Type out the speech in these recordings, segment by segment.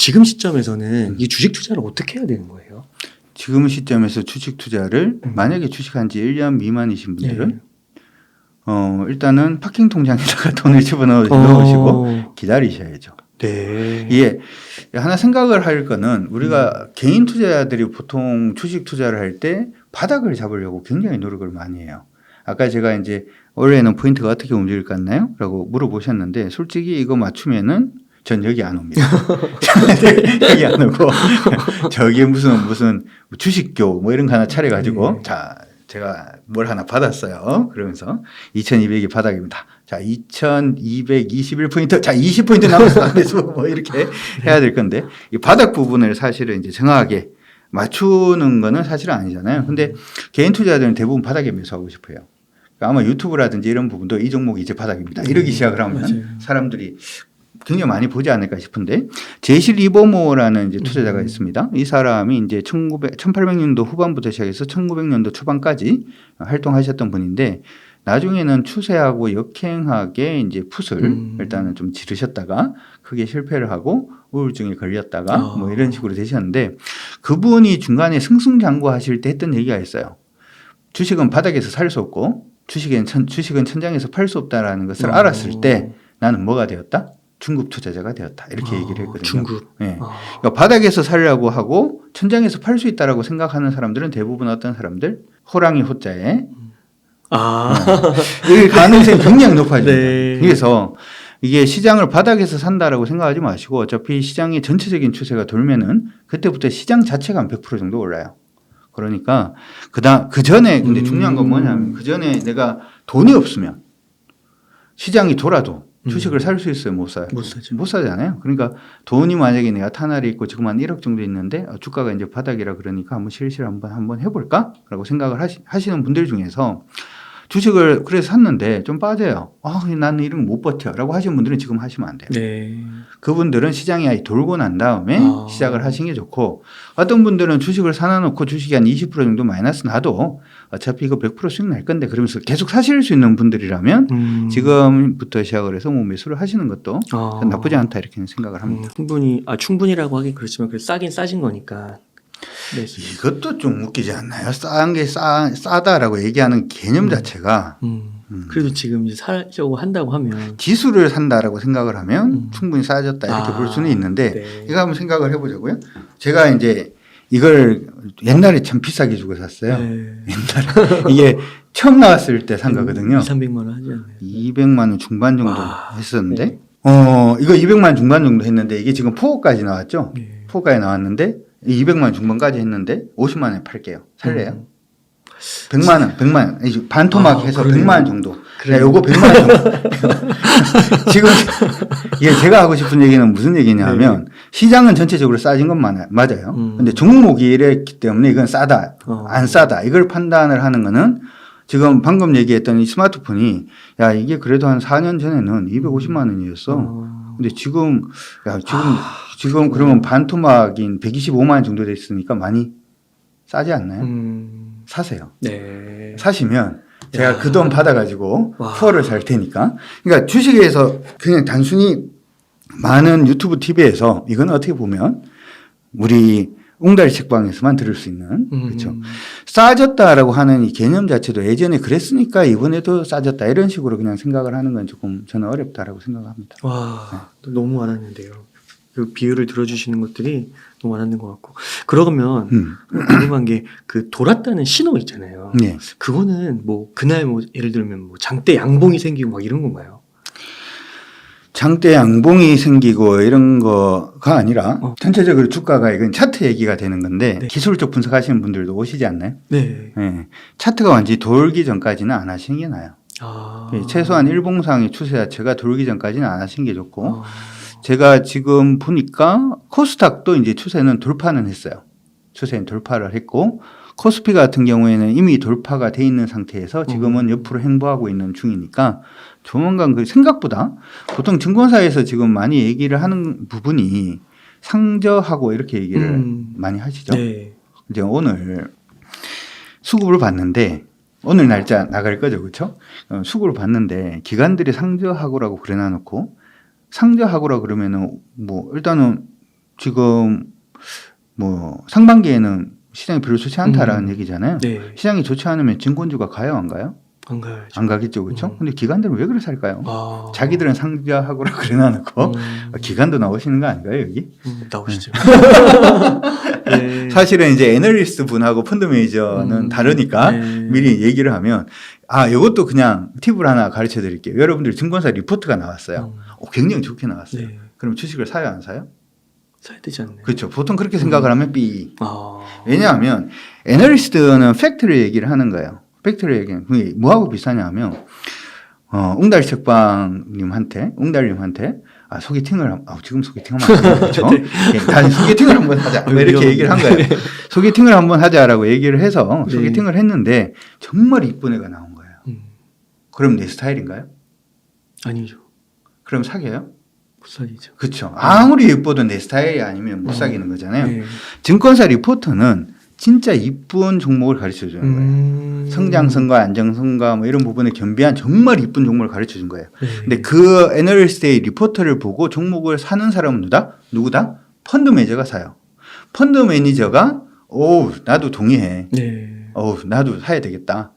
지금 시점에서는 이 주식 투자를 어떻게 해야 되는 거예요? 지금 시점에서 주식 투자를 만약에 주식한 지 1년 미만이신 분들은 일단은 파킹 통장에다가 돈을 집어넣으시고 기다리셔야죠. 네. 예. 하나 생각을 할 거는 우리가 개인 투자자들이 보통 주식 투자를 할 때 바닥을 잡으려고 굉장히 노력을 많이 해요. 아까 제가 이제 올해는 포인트가 어떻게 움직일 것 같나요? 라고 물어보셨는데 솔직히 이거 맞추면은 전 여기 안 옵니다. 여기 안 오고 저기 무슨 주식교 뭐 이런 거 하나 차려가지고 자 제가 뭘 하나 받았어요. 그러면서 2200이 바닥입니다. 자 2221포인트 자 20포인트 남았어. 뭐 이렇게 해야 될 건데 이 바닥 부분을 사실은 이제 정확하게 맞추는 거는 사실은 아니잖아요. 근데 개인 투자자들은 대부분 바닥에 매수하고 싶어요. 그러니까 아마 유튜브라든지 이런 부분도 이 종목이 이제 바닥입니다. 이러기 시작을 하면 맞아요. 사람들이 굉장히 많이 보지 않을까 싶은데 제시 리버모어라는 이제 투자자가 있습니다. 이 사람이 이제 1800년도 후반부터 시작해서 1900년도 초반까지 활동하셨던 분인데 나중에는 추세하고 역행하게 이제 풋을 일단은 좀 지르셨다가 크게 실패를 하고 우울증에 걸렸다가 뭐 이런 식으로 되셨는데 그분이 중간에 승승장구하실 때 했던 얘기가 있어요. 주식은 바닥에서 살 수 없고 주식은 천장에서 팔 수 없다라는 것을 알았을 때 나는 뭐가 되었다? 중급 투자자가 되었다. 이렇게 얘기를 했거든요. 중급. 네. 그러니까 바닥에서 살려고 하고 천장에서 팔 수 있다라고 생각하는 사람들은 대부분 어떤 사람들? 호랑이 호자에 이 가능성이 굉장히 높아집니다. 네. 그래서 이게 시장을 바닥에서 산다라고 생각하지 마시고 어차피 시장의 전체적인 추세가 돌면은 그때부터 시장 자체가 한 100% 정도 올라요. 그러니까 그 전에 근데 중요한 건 뭐냐면 그 전에 내가 돈이 없으면 시장이 돌아도 주식을 살 수 있어요? 못 사요? 못 사죠. 못 사잖아요. 그러니까 돈이 만약에 내가 탄알이 있고 지금 한 1억 정도 있는데 주가가 이제 바닥이라 그러니까 한번 실실 한번 해볼까? 라고 생각을 하시는 분들 중에서 주식을 그래서 샀는데 좀 빠져요. 나는 이런 거 못 버텨. 라고 하시는 분들은 지금 하시면 안 돼요. 네. 그분들은 시장이 아예 돌고 난 다음에 시작을 하시는 게 좋고 어떤 분들은 주식을 사놔놓고 주식이 한 20% 정도 마이너스 나도 어차피 이거 100% 수익 날 건데 그러면서 계속 사실 수 있는 분들이라면 지금부터 시작을 해서 뭐 매수를 하시는 것도 나쁘지 않다 이렇게 생각을 합니다. 충분히라고 하긴 그렇지만 그래도 싸긴 싸진 거니까. 네. 이것도 좀 웃기지 않나요? 싼 게 싸다라고 얘기하는 개념 자체가 그래도 지금 이제 사려고 한다고 하면 지수를 산다라고 생각을 하면 충분히 싸졌다 이렇게 볼 수는 있는데 네. 이거 한번 생각을 해보자고요. 제가 이제 이걸 옛날에 참 비싸게 주고 샀어요. 네. 옛날에 이게 처음 나왔을 때 산 거거든요. 200~300만 원 하지 않나요? 200만 원 중반 정도 했었는데 이거 200만 원 중반 정도 했는데 이게 지금 포고까지 나왔죠. 네. 포고까지 나왔는데 200만 원 중반까지 했는데 50만 원에 팔게요. 살래요? 100만 원. 반토막 해서 그래요? 100만 원 정도. 그래요? 요거 100만 원 정도. 지금 이게 제가 하고 싶은 얘기는 무슨 얘기냐면 시장은 전체적으로 싸진 건 맞아요. 근데 종목이 이랬기 때문에 이건 싸다, 안 싸다 이걸 판단을 하는 거는 지금 방금 얘기했던 이 스마트폰이 야 이게 그래도 한 4년 전에는 250만 원이었어. 근데 지금 그러면 반토막인 125만 원 정도 됐으니까 많이 싸지 않나요? 사세요. 네. 사시면 제가 그 돈 받아가지고 푸어를 살 테니까. 그러니까 주식에서 그냥 단순히 많은 유튜브 TV에서 이건 어떻게 보면 우리 웅다리 책방에서만 들을 수 있는 그렇죠. 싸졌다라고 하는 이 개념 자체도 예전에 그랬으니까 이번에도 싸졌다 이런 식으로 그냥 생각을 하는 건 조금 저는 어렵다라고 생각합니다. 너무 많았는데요. 그 비유를 들어주시는 것들이 너무 많았는 것 같고 그러면 궁금한 게 그 돌았다는 신호 있잖아요. 네. 그거는 뭐 그날 뭐 예를 들면 뭐 장대 양봉이 생기고 막 이런 건가요? 장대 양봉이 생기고 이런 거가 아니라 전체적으로 주가가 이건 차트 얘기가 되는 건데 기술적 분석하시는 분들도 오시지 않나요? 네. 네. 차트가 완전히 돌기 전까지는 안 하시는 게 나아요. 최소한 일봉상의 추세 자체가 돌기 전까지는 안 하시는 게 좋고 제가 지금 보니까 코스닥도 이제 추세는 돌파는 했어요. 추세는 돌파를 했고 코스피 같은 경우에는 이미 돌파가 돼 있는 상태에서 지금은 옆으로 행보하고 있는 중이니까 조만간 그 생각보다 보통 증권사에서 지금 많이 얘기를 하는 부분이 상저하고 이렇게 얘기를 많이 하시죠. 네. 이제 오늘 수급을 봤는데 오늘 날짜 나갈 거죠. 그렇죠? 수급을 봤는데 기관들이 상저하고라고 그래놔 놓고 상저하고라 그러면은 뭐 일단은 지금 뭐 상반기에는 시장이 별로 좋지 않다라는 얘기잖아요. 네. 시장이 좋지 않으면 증권주가 가요, 안 가요? 안 가야죠. 안 가겠죠, 그렇죠? 근데 기관들은 왜 그래 살까요? 아. 자기들은 상자하고라 그래놔놓고 기관도 나오시는 거 아닌가요, 여기? 나오시죠. 네. 사실은 이제 애널리스트 분하고 펀드 매니저는 다르니까 네. 미리 얘기를 하면 이것도 그냥 팁을 하나 가르쳐 드릴게요. 여러분들 증권사 리포트가 나왔어요. 굉장히 좋게 나왔어요. 네. 그럼 주식을 사요, 안 사요? 사야 되지 않나요? 그렇죠. 보통 그렇게 생각을 하면 B. 아. 왜냐하면 애널리스트는 팩트를 얘기를 하는 거예요. 팩트를 얘기하는 그게 뭐하고 비슷하냐 하면 웅달 책방님한테 소개팅을 지금 소개팅하면 안 되죠. 그렇죠? 네. 다시 소개팅을 한번 하자. 이렇게 얘기를 한 거예요. 소개팅을 한번 하자라고 얘기를 해서 네. 소개팅을 했는데 정말 이쁜 애가 나온 거예요. 그럼 내 스타일인가요? 아니죠. 그럼 사귀어요? 못 사귀죠. 그렇죠. 아무리 예뻐도 내 스타일이 아니면 못 사귀는 거잖아요. 네. 증권사 리포트는 진짜 이쁜 종목을 가르쳐 주는 거예요. 성장성과 안정성과 뭐 이런 부분에 겸비한 정말 이쁜 종목을 가르쳐 준 거예요. 네. 근데 그 애널리스트의 리포트를 보고 종목을 사는 사람은 누구다? 펀드 매니저가 사요. 펀드 매니저가 나도 동의해. 네. 나도 사야 되겠다.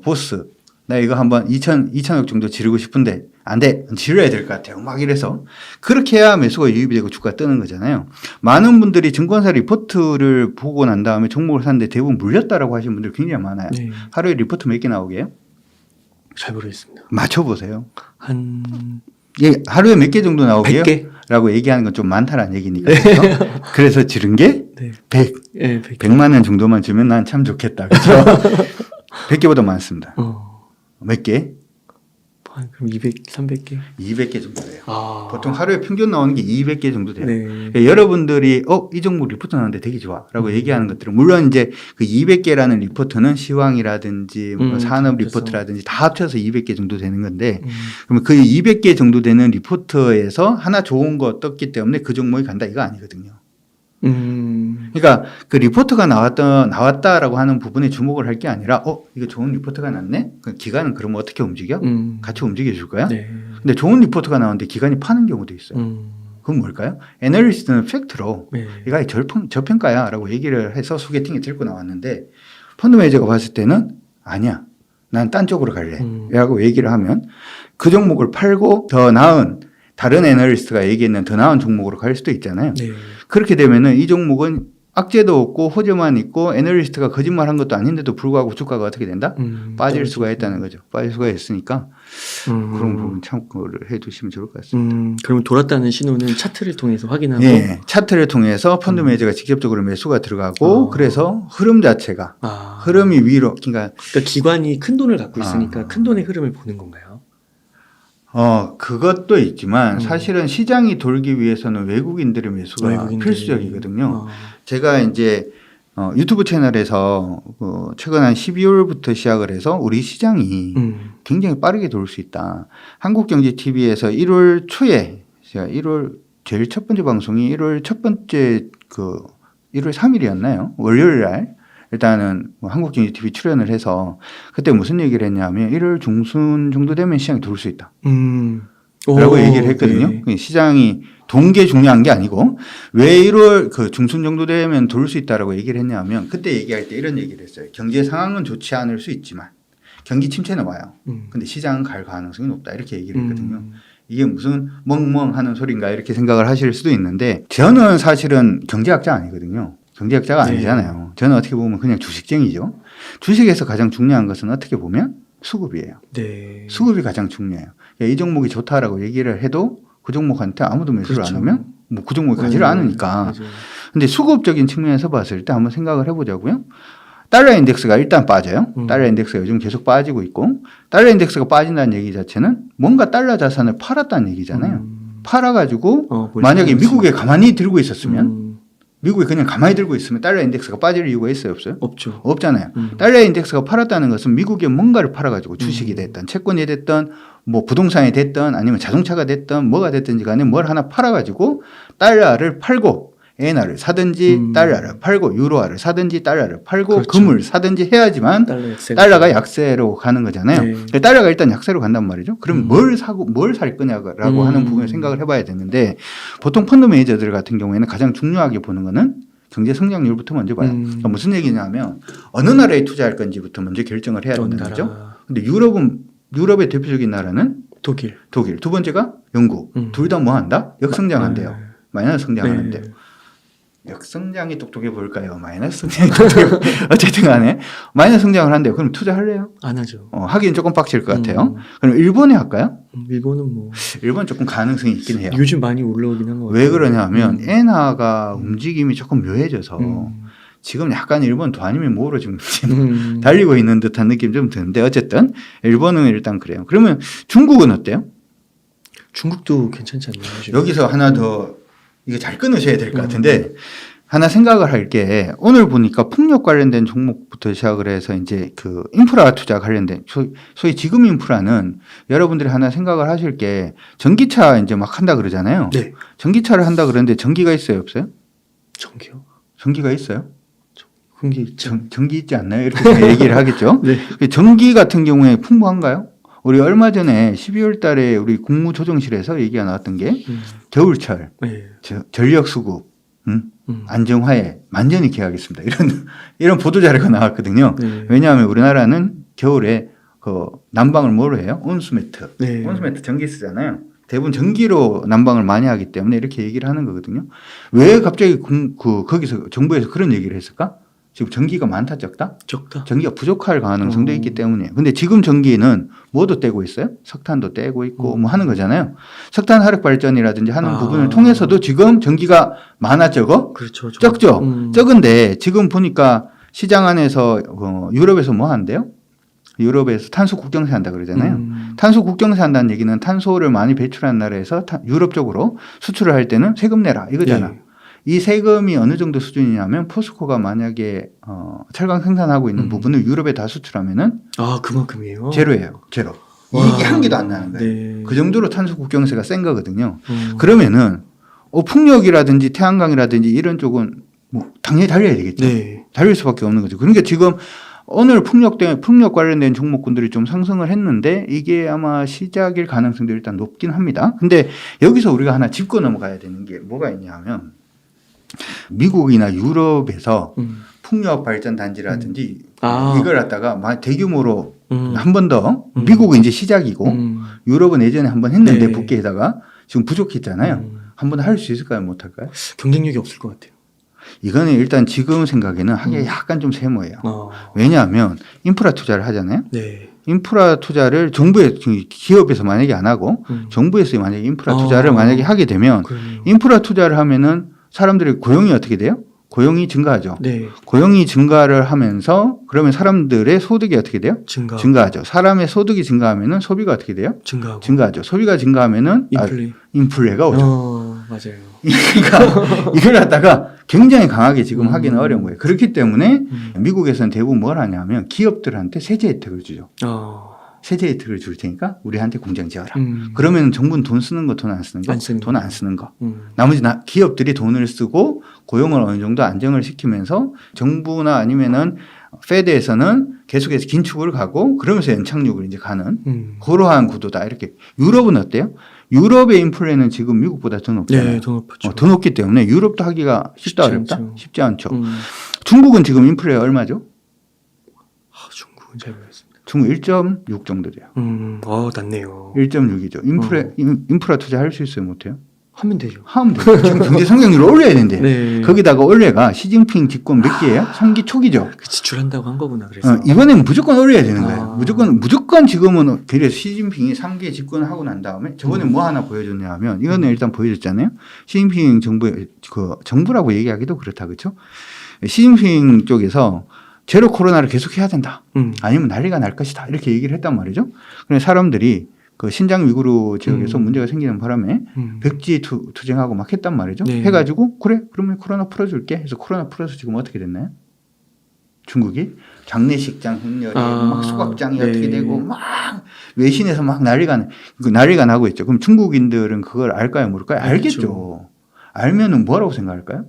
보스, 나 이거 한번 2천억 정도 지르고 싶은데 안 돼. 지르야 될 것 같아요. 막 이래서 그렇게 해야 매수가 유입이 되고 주가가 뜨는 거잖아요. 많은 분들이 증권사 리포트를 보고 난 다음에 종목을 샀는데 대부분 물렸다라고 하시는 분들 굉장히 많아요. 네. 하루에 리포트 몇 개 나오게요? 잘 모르겠습니다. 맞춰보세요. 한 하루에 몇 개 정도 나오게요? 100개? 라고 얘기하는 건 좀 많다라는 얘기니까. 그렇죠? 그래서 지른 게 네. 100. 네, 100개. 100만 원 정도만 주면 난 참 좋겠다. 그렇죠? 100개보다 많습니다. 몇 개? 그럼 200, 300개? 200개 정도 돼요. 아. 보통 하루에 평균 나오는 게 200개 정도 돼요. 네. 그러니까 여러분들이 이 종목 리포트 나왔는데 되게 좋아 라고 얘기하는 것들은 물론 이제 그 200개라는 리포트는 시황이라든지 뭐 산업 그래서. 리포트라든지 다 합쳐서 200개 정도 되는 건데 그러면 그 200개 정도 되는 리포트에서 하나 좋은 거 떴기 때문에 그 종목이 간다 이거 아니거든요. 그러니까 그 리포트가 나왔다라고 하는 부분에 주목을 할 게 아니라 이거 좋은 리포트가 났네? 그 기관은 그러면 어떻게 움직여? 같이 움직여 줄 거야? 네. 근데 좋은 리포트가 나오는데 기관이 파는 경우도 있어요. 그건 뭘까요? 애널리스트는 팩트로 네. 이거 저평가야 라고 얘기를 해서 소개팅에 들고 나왔는데 펀드 매니저가 봤을 때는 아니야. 난 딴 쪽으로 갈래. 라고 얘기를 하면 그 종목을 팔고 더 나은 다른 애널리스트가 얘기했는 더 나은 종목으로 갈 수도 있잖아요. 네. 그렇게 되면은 이 종목은 악재도 없고 호재만 있고 애널리스트가 거짓말한 것도 아닌데도 불구하고 주가가 어떻게 된다? 빠질 수가 있다는 거죠. 빠질 수가 있으니까 그런 부분 참고를 해두시면 좋을 것 같습니다. 그러면 돌았다는 신호는 차트를 통해서 확인하고 네, 차트를 통해서 펀드 매니저가 직접적으로 매수가 들어가고 그래서 흐름 자체가 흐름이 위로 그러니까 기관이 큰 돈을 갖고 있으니까 큰 돈의 흐름을 보는 건가요? 그것도 있지만 사실은 시장이 돌기 위해서는 외국인들의 매수가 필수적이거든요. 제가 이제 유튜브 채널에서 최근 한 12월부터 시작을 해서 우리 시장이 굉장히 빠르게 돌 수 있다. 한국경제TV에서 1월 초에 제가 1월 제일 첫 번째 방송이 1월 첫 번째 1월 3일이었나요? 월요일 날 일단은 한국경제TV 출연을 해서 그때 무슨 얘기를 했냐면 1월 중순 정도 되면 시장이 돌 수 있다. 라고 얘기를 했거든요. 네. 시장이 돈 게 중요한 게 아니고 왜 1월 중순 정도 되면 돌 수 있다라고 얘기를 했냐면 그때 얘기할 때 이런 얘기를 했어요. 경제 상황은 좋지 않을 수 있지만 경기 침체는 와요. 근데 시장은 갈 가능성이 높다. 이렇게 얘기를 했거든요. 이게 무슨 멍멍하는 소린가 이렇게 생각을 하실 수도 있는데 저는 사실은 경제학자 아니거든요. 경제학자가 아니잖아요. 저는 어떻게 보면 그냥 주식쟁이죠. 주식에서 가장 중요한 것은 어떻게 보면 수급이에요. 네. 수급이 가장 중요해요. 이 종목이 좋다라고 얘기를 해도 그 종목한테 아무도 매수를 안 하면 뭐 그 종목이 가지를 않으니까. 근데 수급적인 측면에서 봤을 때 한번 생각을 해보자고요. 달러 인덱스가 일단 빠져요. 달러 인덱스가 요즘 계속 빠지고 있고 달러 인덱스가 빠진다는 얘기 자체는 뭔가 달러 자산을 팔았다는 얘기잖아요. 팔아가지고 만약에 미국에 가만히 들고 있었으면 미국이 그냥 가만히 들고 있으면 달러 인덱스가 빠질 이유가 있어요? 없어요? 없죠. 없잖아요. 달러 인덱스가 팔았다는 것은 미국에 뭔가를 팔아가지고 주식이 됐든 채권이 됐든 뭐 부동산이 됐든 아니면 자동차가 됐든 뭐가 됐든지 간에 뭘 하나 팔아가지고 달러를 팔고 엔화를 사든지 달러를 팔고 유로화를 사든지 달러를 팔고 그렇죠. 금을 사든지 해야지만 달러가 약세로 가는 거잖아요. 네. 그러니까 달러가 일단 약세로 간단 말이죠. 그럼 뭘 사고 뭘 살 거냐라고 하는 부분을 생각을 해봐야 되는데 보통 펀드 매니저들 같은 경우에는 가장 중요하게 보는 거는 경제 성장률부터 먼저 봐요. 그러니까 무슨 얘기냐면 어느 나라에 투자할 건지부터 먼저 결정을 해야 된다는 거죠. 근데 유럽의 대표적인 나라는 독일. 두 번째가 영국. 둘 다 뭐 한다? 역성장한대요. 마이너스 성장하는데요. 역성장이 똑똑해 보일까요? 마이너스 성장이 똑똑해 어쨌든 간에 마이너스 성장을 한대요. 그럼 투자할래요? 안 하죠. 하긴 조금 빡칠 것 같아요. 그럼 일본에 할까요? 일본은 뭐 일본 조금 가능성이 있긴 해요. 요즘 많이 올라오긴 한 것 같아요. 왜 그러냐면 엔화가 움직임이 조금 묘해져서 지금 약간 일본 도 아니면 뭐로 지금 달리고 있는 듯한 느낌이 좀 드는데 어쨌든 일본은 일단 그래요. 그러면 중국은 어때요? 중국도 괜찮지 않나요? 요즘? 여기서 하나 더 이거 잘 끊으셔야 될 것 같은데 하나 생각을 할 게 오늘 보니까 풍력 관련된 종목부터 시작을 해서 이제 그 인프라 투자 관련된 소위 지금 인프라는 여러분들이 하나 생각을 하실 게 전기차 이제 막 한다 그러잖아요. 네. 전기차를 한다 그러는데 전기가 있어요, 없어요? 전기요? 전기가 있어요? 흥기 있죠. 전기 있지 않나요? 이렇게 얘기를 하겠죠. 네. 전기 같은 경우에 풍부한가요? 우리 얼마 전에 12월 달에 우리 국무조정실에서 얘기가 나왔던 게 겨울철 네. 전력 수급 안정화에 만전히 기하겠습니다. 이런 보도 자료가 나왔거든요. 네. 왜냐하면 우리나라는 겨울에 그 난방을 뭐로 해요? 온수매트. 네. 온수매트 전기 쓰잖아요. 대부분 전기로 난방을 많이 하기 때문에 이렇게 얘기를 하는 거거든요. 왜 갑자기 거기서 정부에서 그런 얘기를 했을까? 지금 전기가 많다 적다? 적다. 전기가 부족할 가능성도 있기 때문에. 근데 지금 전기는 뭐도 떼고 있어요? 석탄도 떼고 있고 뭐 하는 거잖아요. 석탄 화력 발전이라든지 하는 부분을 통해서도 지금 전기가 많아 적어? 그렇죠. 적죠. 적은데 지금 보니까 시장 안에서 유럽에서 뭐 한대요? 유럽에서 탄소 국경세 한다 그러잖아요. 탄소 국경세 한다는 얘기는 탄소를 많이 배출한 나라에서 유럽 쪽으로 수출을 할 때는 세금 내라 이거잖아. 네. 이 세금이 어느 정도 수준이냐면 포스코가 만약에 철강 생산하고 있는 부분을 유럽에 다 수출하면은 그만큼이에요. 제로예요. 제로. 이익이 한 개도 안 나는 거예요. 네. 그 정도로 탄소 국경세가 센 거거든요. 그러면은 풍력이라든지 태양광이라든지 이런 쪽은 뭐 당연히 달려야 되겠죠. 네. 달릴 수밖에 없는 거죠. 그러니까 지금 오늘 풍력 관련된 종목군들이 좀 상승을 했는데 이게 아마 시작일 가능성도 일단 높긴 합니다. 근데 여기서 우리가 하나 짚고 넘어가야 되는 게 뭐가 있냐면 미국이나 유럽에서 풍력 발전 단지라든지 이걸 갖다가 대규모로 한 번 더 미국은 이제 시작이고 유럽은 예전에 한 번 했는데 네. 북계에다가 지금 부족했잖아요. 한 번 할 수 있을까요? 못할까요? 경쟁력이 없을 것 같아요. 이거는 일단 지금 생각에는 하기가 약간 좀 세모예요. 왜냐하면 인프라 투자를 하잖아요. 네. 인프라 투자를 기업에서 만약에 안 하고 정부에서 만약에 인프라 투자를 만약에 하게 되면 그러네요. 인프라 투자를 하면은 사람들의 고용이 어떻게 돼요? 고용이 증가하죠. 네. 고용이 증가를 하면서 그러면 사람들의 소득이 어떻게 돼요? 증가하죠. 사람의 소득이 증가하면은 소비가 어떻게 돼요? 증가하죠. 소비가 증가하면은 인플레가 오죠. 맞아요. 그러니까 이걸 갖다가 굉장히 강하게 지금 하기는 어려운 거예요. 그렇기 때문에 미국에서는 대부분 뭘 하냐면 기업들한테 세제 혜택을 주죠. 세제 혜택을 줄 테니까 우리한테 공장 지어라. 그러면 정부는 돈 쓰는 거, 돈 안 쓰는 거? 돈 안 쓰는 거. 나머지 기업들이 돈을 쓰고 고용을 어느 정도 안정을 시키면서 정부나 아니면은 페드에서는 계속해서 긴축을 가고 그러면서 연착륙을 이제 가는 그러한 구도다. 이렇게. 유럽은 어때요? 유럽의 인플레는 지금 미국보다 더 높잖아요. 네, 더 높죠. 더 높기 때문에 유럽도 하기가 쉽다 어렵다? 않죠. 쉽지 않죠. 중국은 지금 인플레 얼마죠? 중국은 잘 모르겠습니다. 중국 1.6 정도 돼요. 낮네요. 1.6이죠. 인프라 투자할 수 있어요? 못해요? 하면 되죠. 하면 돼요. 지금 경제 성장률을 올려야 된대. 네. 거기다가 올해가 시진핑 집권 몇 개예요? 3기 초기죠. 지출한다고 한 거구나. 그래서 이번에는 무조건 올려야 되는 거예요. 무조건 지금은 그래서 시진핑이 3기 집권을 하고 난 다음에 저번에 뭐 하나 보여줬냐 하면 이거는 일단 보여줬잖아요. 시진핑 정부라고 얘기하기도 그렇다. 그렇죠? 시진핑 쪽에서 제로 코로나를 계속 해야 된다. 아니면 난리가 날 것이다. 이렇게 얘기를 했단 말이죠. 그래서 사람들이 그 신장 위구르 지역에서 문제가 생기는 바람에 백지 투쟁하고 막 했단 말이죠. 네. 해가지고 그래 그러면 코로나 풀어줄게 해서 코로나 풀어서 지금 어떻게 됐나요? 중국이 장례식장 행렬에 막 소각장이 네. 어떻게 되고 막 외신에서 막 난리가 나고 있죠. 그럼 중국인들은 그걸 알까요 모를까요? 알겠죠. 알면은 뭐라고 생각할까요?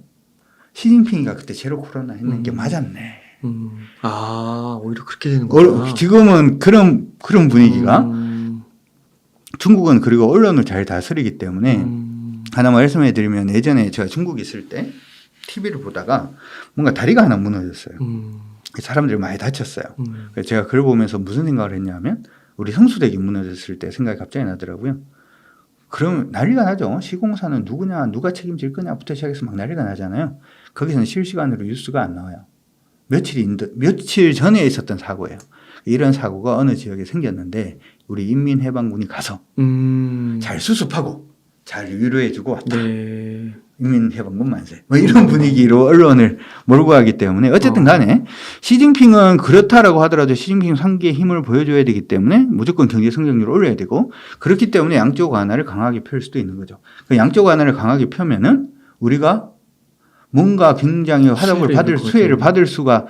시진핑이가 그때 제로 코로나 했는 게 맞았네. 오히려 그렇게 되는 거구나. 지금은 그런 분위기가 중국은 그리고 언론을 잘 다스리기 때문에 하나 말씀해 드리면 예전에 제가 중국에 있을 때 TV를 보다가 뭔가 다리가 하나 무너졌어요. 사람들이 많이 다쳤어요. 그래서 제가 그걸 보면서 무슨 생각을 했냐면 우리 성수대교 무너졌을 때 생각이 갑자기 나더라고요. 그러면 난리가 나죠. 시공사는 누구냐, 누가 책임질 거냐부터 시작해서 막 난리가 나잖아요. 거기서는 실시간으로 뉴스가 안 나와요. 며칠 전에 있었던 사고예요. 이런 사고가 어느 지역에 생겼는데 우리 인민해방군이 가서 잘 수습하고 잘 위로해주고 왔다. 네. 인민해방군 만세. 뭐 이런 분위기로 언론을 몰고 가기 때문에 어쨌든 간에 시진핑은 그렇다라고 하더라도 시진핑 3기의 힘을 보여줘야 되기 때문에 무조건 경제 성장률을 올려야 되고 그렇기 때문에 양적 완화를 강하게 펼 수도 있는 거죠. 그 양적 완화를 강하게 펴면은 우리가 뭔가 굉장히 수혜를 받을 수가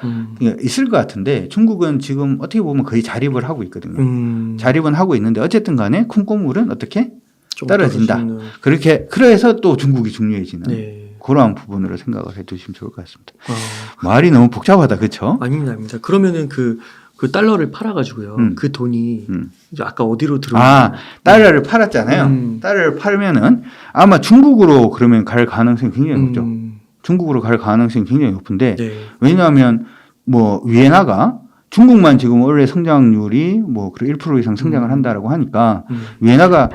있을 것 같은데 중국은 지금 어떻게 보면 거의 자립을 하고 있거든요. 자립은 하고 있는데 어쨌든 간에 콩고물은 어떻게 떨어진다. 그래서 또 중국이 중요해지는 네. 그러한 부분으로 생각을 해 두시면 좋을 것 같습니다. 말이 너무 복잡하다. 그렇죠? 아닙니다. 그러면은 그 달러를 팔아가지고요. 그 돈이 이제 아까 어디로 달러를 팔았잖아요. 달러를 팔면은 아마 중국으로 그러면 갈 가능성이 굉장히 높죠. 중국으로 갈 가능성이 굉장히 높은데 네. 왜냐하면 뭐 위에나가 중국만 지금 원래 성장률이 뭐 1% 이상 성장을 한다라고 하니까 위에나가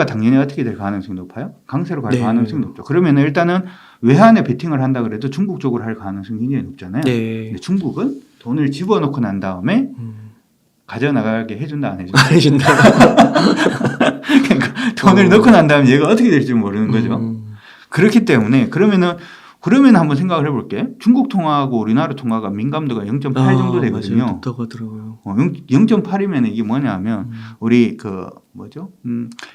당연히 어떻게 될 가능성이 높아요? 강세로 갈 네. 가능성이 높죠. 그러면 일단은 외환에 베팅을 한다 그래도 중국 쪽으로 할 가능성이 굉장히 높잖아요. 네. 근데 중국은 돈을 집어넣고 난 다음에 가져나가게 해준다 안 해준다? 안 해준다. 그러니까 돈을 넣고 난 다음에 얘가 어떻게 될지 모르는 거죠. 그렇기 때문에 그러면 한번 생각을 해볼게. 중국 통화하고 우리나라 통화가 민감도가 0.8 정도 되거든요. 맞아요. 높다고 하더라고요. 0.8이면 이게 뭐냐면 우리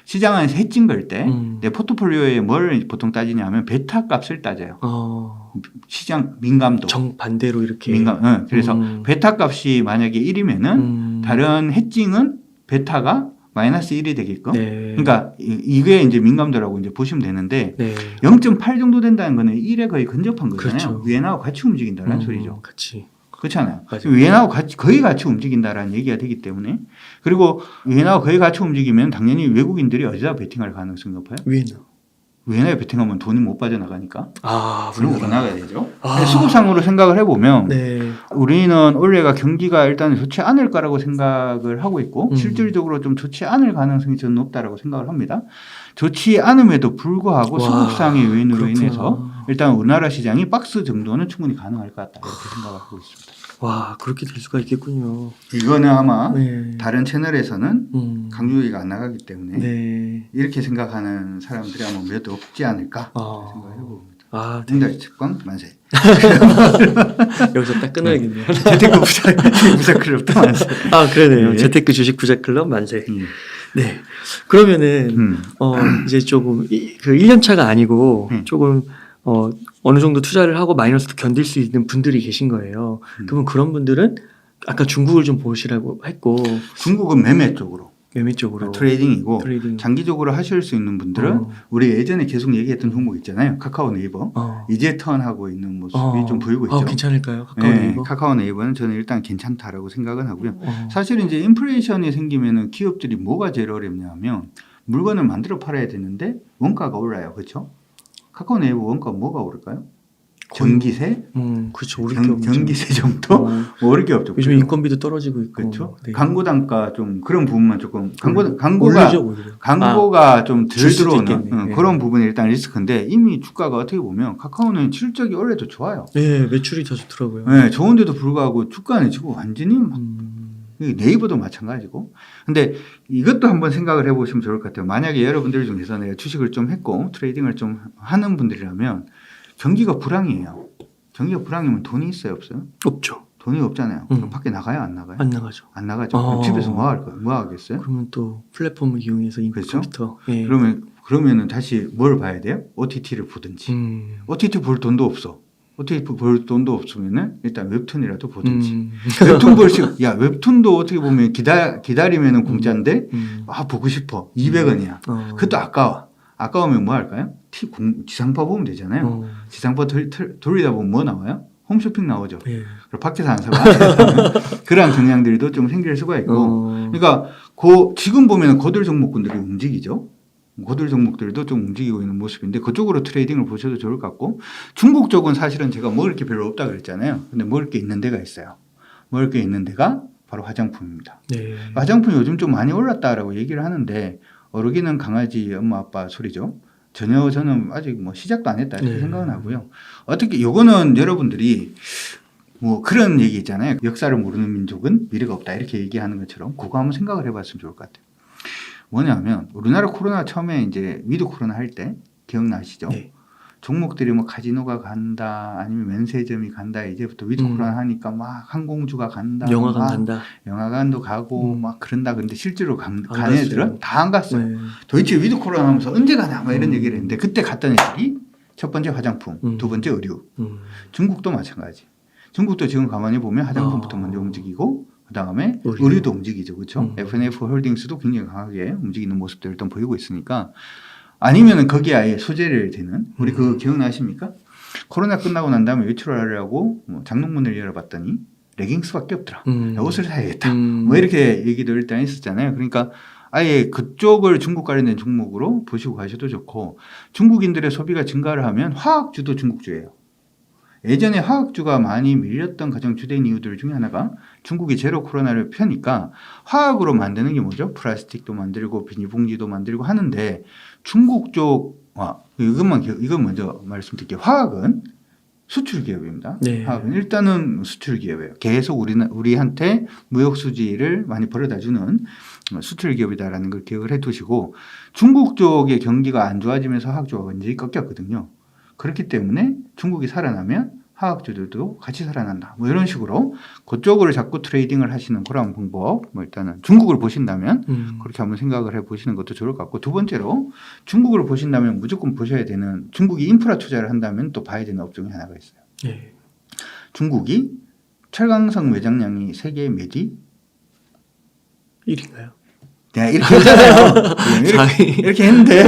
시장 안에서 해칭 걸 때 내 포트폴리오에 뭘 보통 따지냐면 베타 값을 따져요. 시장 민감도. 정반대로 이렇게. 그래서 베타 값이 만약에 1이면은 다른 해칭은 베타가 마이너스 1이 되게끔. 네. 그러니까 이게 이제 민감도라고 이제 보시면 되는데 네. 0.8 정도 된다는 거는 1에 거의 근접한 거잖아요. 그렇죠. 위에나하고 같이 움직인다는 소리죠. 같이. 그렇잖아요. 맞아요. 위에나하고 거의 같이 움직인다라는 얘기가 되기 때문에 그리고 위에나하고 거의 같이 움직이면 당연히 외국인들이 어디다 베팅할 가능성이 높아요? 위에나에 베팅하면 돈이 못 빠져나가니까. 그럼 우리나라가 되죠. 수급상으로 생각을 해보면 네. 우리는 올해가 경기가 일단 좋지 않을 거라고 생각을 하고 있고 실질적으로 좀 좋지 않을 가능성이 저는 높다라고 생각을 합니다. 좋지 않음에도 불구하고 수급상의 요인으로 그렇구나. 인해서 일단 우리나라 시장이 박스 정도는 충분히 가능할 것 같다 이렇게 생각을 하고 있습니다. 와, 그렇게 될 수가 있겠군요. 이거는 아마 네. 다른 채널에서는 강조기가 안 나가기 때문에 네. 이렇게 생각하는 사람들이 아마 몇 없지 않을까 생각을 해봅니다. 네. 응달 측광 만세. 여기서 딱 끊어야겠네요. 재테크 부자 클럽도 만세. 그러네요. 네. 재테크 주식 부자 클럽 만세. 네. 그러면은 이제 조금 그 1년 차가 아니고 조금 어느 정도 투자를 하고 마이너스도 견딜 수 있는 분들이 계신 거예요. 그러면 그런 분들은 아까 중국을 좀 보시라고 했고 중국은 매매 쪽으로 트레이딩이고 트레이딩. 장기적으로 하실 수 있는 분들은 우리 예전에 계속 얘기했던 종목 있잖아요. 카카오 네이버 이제 턴하고 있는 모습이 좀 보이고 있죠. 괜찮을까요? 카카오 네이버? 카카오 네이버는 저는 일단 괜찮다라고 생각은 하고요. 사실 이제 인플레이션이 생기면은 기업들이 뭐가 제일 어렵냐면 물건을 만들어 팔아야 되는데 원가가 올라요. 그렇죠? 카카오 네이버 원가 뭐가 오를까요? 전기세? 그렇죠. 전기세 정도? 뭐 어릴 게 없죠. 요즘 인건비도 떨어지고 있고. 그렇죠. 네. 광고 단가 좀 그런 부분만 조금 오히려. 광고가 좀 덜 들어오는 네. 그런 부분이 일단 리스크인데 이미 주가가 어떻게 보면 카카오는 실적이 원래도 좋아요. 네, 매출이 더 좋더라고요. 네, 좋은데도 불구하고 주가는 지금 완전히 막 네이버도 마찬가지고. 근데 이것도 한번 생각을 해보시면 좋을 것 같아요. 만약에 여러분들 중에서 내가 주식을 좀 했고 트레이딩을 좀 하는 분들이라면 경기가 불황이에요. 경기가 불황이면 돈이 있어요, 없어요? 없죠. 돈이 없잖아요. 그럼 밖에 나가요, 안 나가요? 안 나가죠. 안 나가죠. 그럼 집에서 뭐 할 거예요? 뭐 하겠어요? 그러면 또 플랫폼을 이용해서 그렇죠? 컴퓨터. 예. 그러면은 다시 뭘 봐야 돼요? OTT를 보든지. OTT 볼 돈도 없어. OTT 볼 돈도 없으면은 일단 웹툰이라도 보든지. 웹툰 웹툰도 어떻게 보면 기다리면은 공짜인데 보고 싶어. 200원이야. 그것도 아까워. 아까우면 뭐 할까요? 지상파 보면 되잖아요. 지상파 돌리다 보면 뭐 나와요? 홈쇼핑 나오죠. 예. 그리고 밖에서 안 사고 안에서 사는 그런 경향들도 좀 생길 수가 있고. 그러니까 지금 보면 고들 종목군들이 움직이죠. 고들 종목들도 좀 움직이고 있는 모습인데 그쪽으로 트레이딩을 보셔도 좋을 것 같고, 중국 쪽은 사실은 제가 먹을 게 별로 없다 그랬잖아요. 근데 먹을 게 있는 데가 있어요. 먹을 게 있는 데가 바로 화장품입니다. 네. 화장품 요즘 좀 많이 올랐다라고 얘기를 하는데 어르기는 강아지 엄마 아빠 소리죠. 전혀 저는 아직 뭐 시작도 안 했다 이렇게 생각은 하고요. 어떻게 요거는 여러분들이 뭐 그런 얘기 있잖아요. 역사를 모르는 민족은 미래가 없다 이렇게 얘기하는 것처럼 그거 한번 생각을 해봤으면 좋을 것 같아요. 뭐냐면 우리나라 코로나 처음에 이제 위드 코로나 할 때 기억나시죠? 네. 종목들이 뭐 카지노가 간다 아니면 면세점이 간다 이제부터 위드 코로나 하니까 막 항공주가 간다, 영화관 간다. 영화관도 가고 막 그런다. 근데 실제로 간 갔어요. 애들은 다 안 갔어요. 네. 도대체 위드 코로나 하면서 언제 가냐 막 이런 얘기를 했는데 그때 갔던 애들이 첫 번째 화장품, 두 번째 의류. 중국도 마찬가지. 중국도 지금 가만히 보면 화장품부터 먼저 움직이고 그다음에 의류도 움직이죠. 그렇죠? F&F 홀딩스도 굉장히 강하게 움직이는 모습들을 또 보이고 있으니까, 아니면 거기에 아예 소재를 대는, 우리 그거 기억나십니까? 코로나 끝나고 난 다음에 외출을 하려고 뭐 장롱문을 열어봤더니 레깅스밖에 없더라. 옷을 사야겠다. 뭐 이렇게 얘기도 일단 있었잖아요. 그러니까 아예 그쪽을 중국 관련된 종목으로 보시고 가셔도 좋고, 중국인들의 소비가 증가를 하면 화학주도 중국주예요. 예전에 화학주가 많이 밀렸던 가장 주된 이유들 중에 하나가 중국이 제로 코로나를 펴니까 화학으로 만드는 게 뭐죠? 플라스틱도 만들고 비닐봉지도 만들고 하는데, 중국 쪽 이건 먼저 말씀드릴게요. 화학은 수출 기업입니다. 네. 화학은 일단은 수출 기업이에요. 계속 우리한테 무역 수지를 많이 벌어다 주는 수출 기업이다라는 걸 기억을 해두시고, 중국 쪽의 경기가 안 좋아지면서 화학주가 완전히 꺾였거든요. 그렇기 때문에 중국이 살아나면 화학주들도 같이 살아난다. 뭐 이런 식으로 그쪽으로 자꾸 트레이딩을 하시는 그런 방법. 뭐 일단은 중국을 보신다면 그렇게 한번 생각을 해보시는 것도 좋을 것 같고, 두 번째로 중국을 보신다면 무조건 보셔야 되는, 중국이 인프라 투자를 한다면 또 봐야 되는 업종이 하나가 있어요. 네. 중국이 철강성 매장량이 세계 몇위? 1인가요? 내가 이렇게 했잖아요. 이렇게 했는데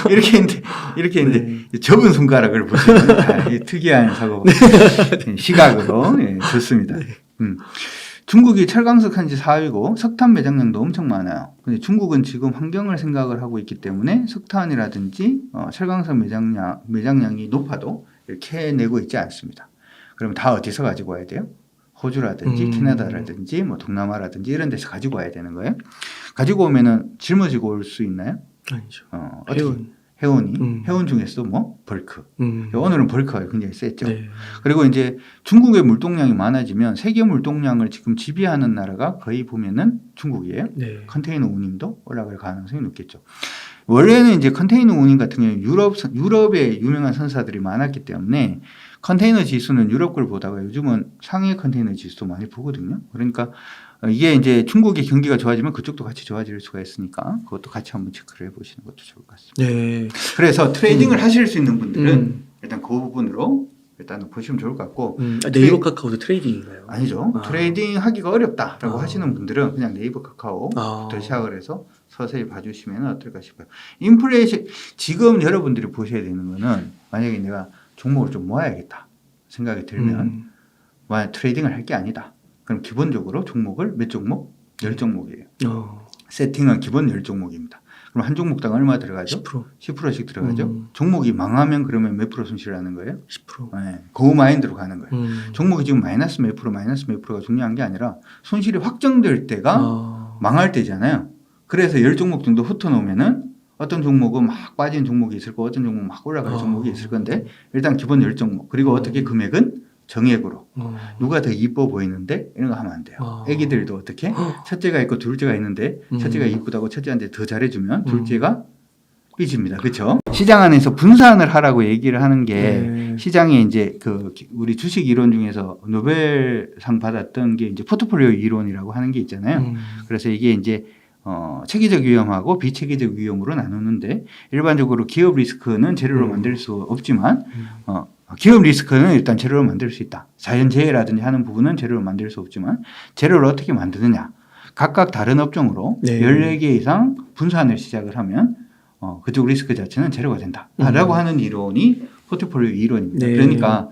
이렇게 했는데 네. 적은 손가락을 보시면 특이한 사고 시각으로 좋습니다. 중국이 철강석 한지 4위고 석탄 매장량도 엄청 많아요. 근데 중국은 지금 환경을 생각을 하고 있기 때문에 석탄이라든지 철강석 매장량이 높아도 이렇게 내고 있지 않습니다. 그럼 다 어디서 가지고 와야 돼요? 호주라든지 캐나다라든지 뭐 동남아라든지 이런 데서 가지고 와야 되는 거예요. 가지고 오면은 짊어지고 올 수 있나요? 아니죠. 해운이 해운 중에서도 뭐 벌크. 오늘은 벌크가 굉장히 셌죠. 네. 그리고 이제 중국의 물동량이 많아지면 세계 물동량을 지금 지배하는 나라가 거의 보면은 중국이에요. 네. 컨테이너 운임도 올라갈 가능성이 높겠죠. 원래는 이제 컨테이너 운임 같은 경우는 유럽에 유명한 선사들이 많았기 때문에 컨테이너 지수는 유럽 걸 보다가 요즘은 상해 컨테이너 지수도 많이 보거든요. 그러니까 이게 이제 중국의 경기가 좋아지면 그쪽도 같이 좋아질 수가 있으니까 그것도 같이 한번 체크를 해보시는 것도 좋을 것 같습니다. 네. 그래서 트레이딩을 하실 수 있는 분들은 일단 그 부분으로 일단 보시면 좋을 것 같고. 네이버 카카오도 트레이딩인가요? 아니죠. 트레이딩 하기가 어렵다라고 하시는 분들은 그냥 네이버 카카오부터 시작을 해서 서서히 봐주시면 어떨까 싶어요. 인플레이션, 지금 여러분들이 보셔야 되는 거는, 만약에 내가 종목을 좀 모아야겠다 생각이 들면 만약 트레이딩을 할 게 아니다. 그럼 기본적으로 종목을 몇 종목? 10종목이에요. 세팅은 기본 10종목입니다. 그럼 한 종목당 얼마 들어가죠? 10%씩 들어가죠. 종목이 망하면 그러면 몇 프로 손실을 하는 거예요? 10%. 네, 그 마인드로 가는 거예요. 종목이 지금 마이너스 몇 프로가 중요한 게 아니라 손실이 확정될 때가 망할 때잖아요. 그래서 10종목 정도 흩어놓으면은 어떤 종목은 막 빠진 종목이 있을 거고 어떤 종목은 막 올라가는 종목이 있을 건데, 일단 기본 10종목. 그리고 어떻게 금액은 정액으로. 누가 더 이뻐 보이는데 이런 거 하면 안 돼요. 애기들도 어떻게? 첫째가 있고 둘째가 있는데 첫째가 이쁘다고 첫째한테 더 잘해주면 둘째가 삐집니다. 그렇죠? 시장 안에서 분산을 하라고 얘기를 하는 게, 시장에 이제 그 우리 주식 이론 중에서 노벨상 받았던 게 이제 포트폴리오 이론이라고 하는 게 있잖아요. 그래서 이게 이제 체계적 위험하고 비체계적 위험으로 나누는데, 일반적으로 기업 리스크는 재료로 만들 수 없지만 기업 리스크는 일단 재료로 만들 수 있다. 자연재해라든지 하는 부분은 재료로 만들 수 없지만 재료를 어떻게 만드느냐. 각각 다른 업종으로 14개 이상 분산을 시작을 하면 그쪽 리스크 자체는 제로가 된다라고 하는 이론이 포트폴리오 이론입니다. 네. 그러니까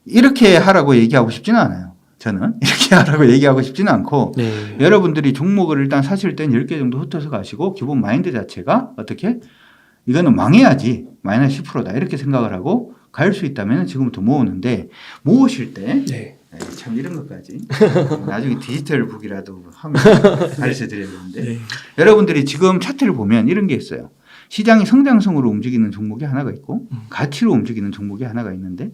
이렇게 하라고 얘기하고 싶지는 않아요. 저는 이렇게 하라고 얘기하고 싶지는 않고 네. 여러분들이 종목을 일단 사실 땐 10개 정도 흩어서 가시고 기본 마인드 자체가 어떻게 이거는 망해야지 마이너스 10%다 이렇게 생각을 하고 갈 수 있다면 지금부터 모으는데 모으실 때 네. 참 이런 것까지 나중에 디지털 북이라도 하면 가르쳐 드려야 되는데 네. 여러분들이 지금 차트를 보면 이런 게 있어요. 시장이 성장성으로 움직이는 종목이 하나가 있고 가치로 움직이는 종목이 하나가 있는데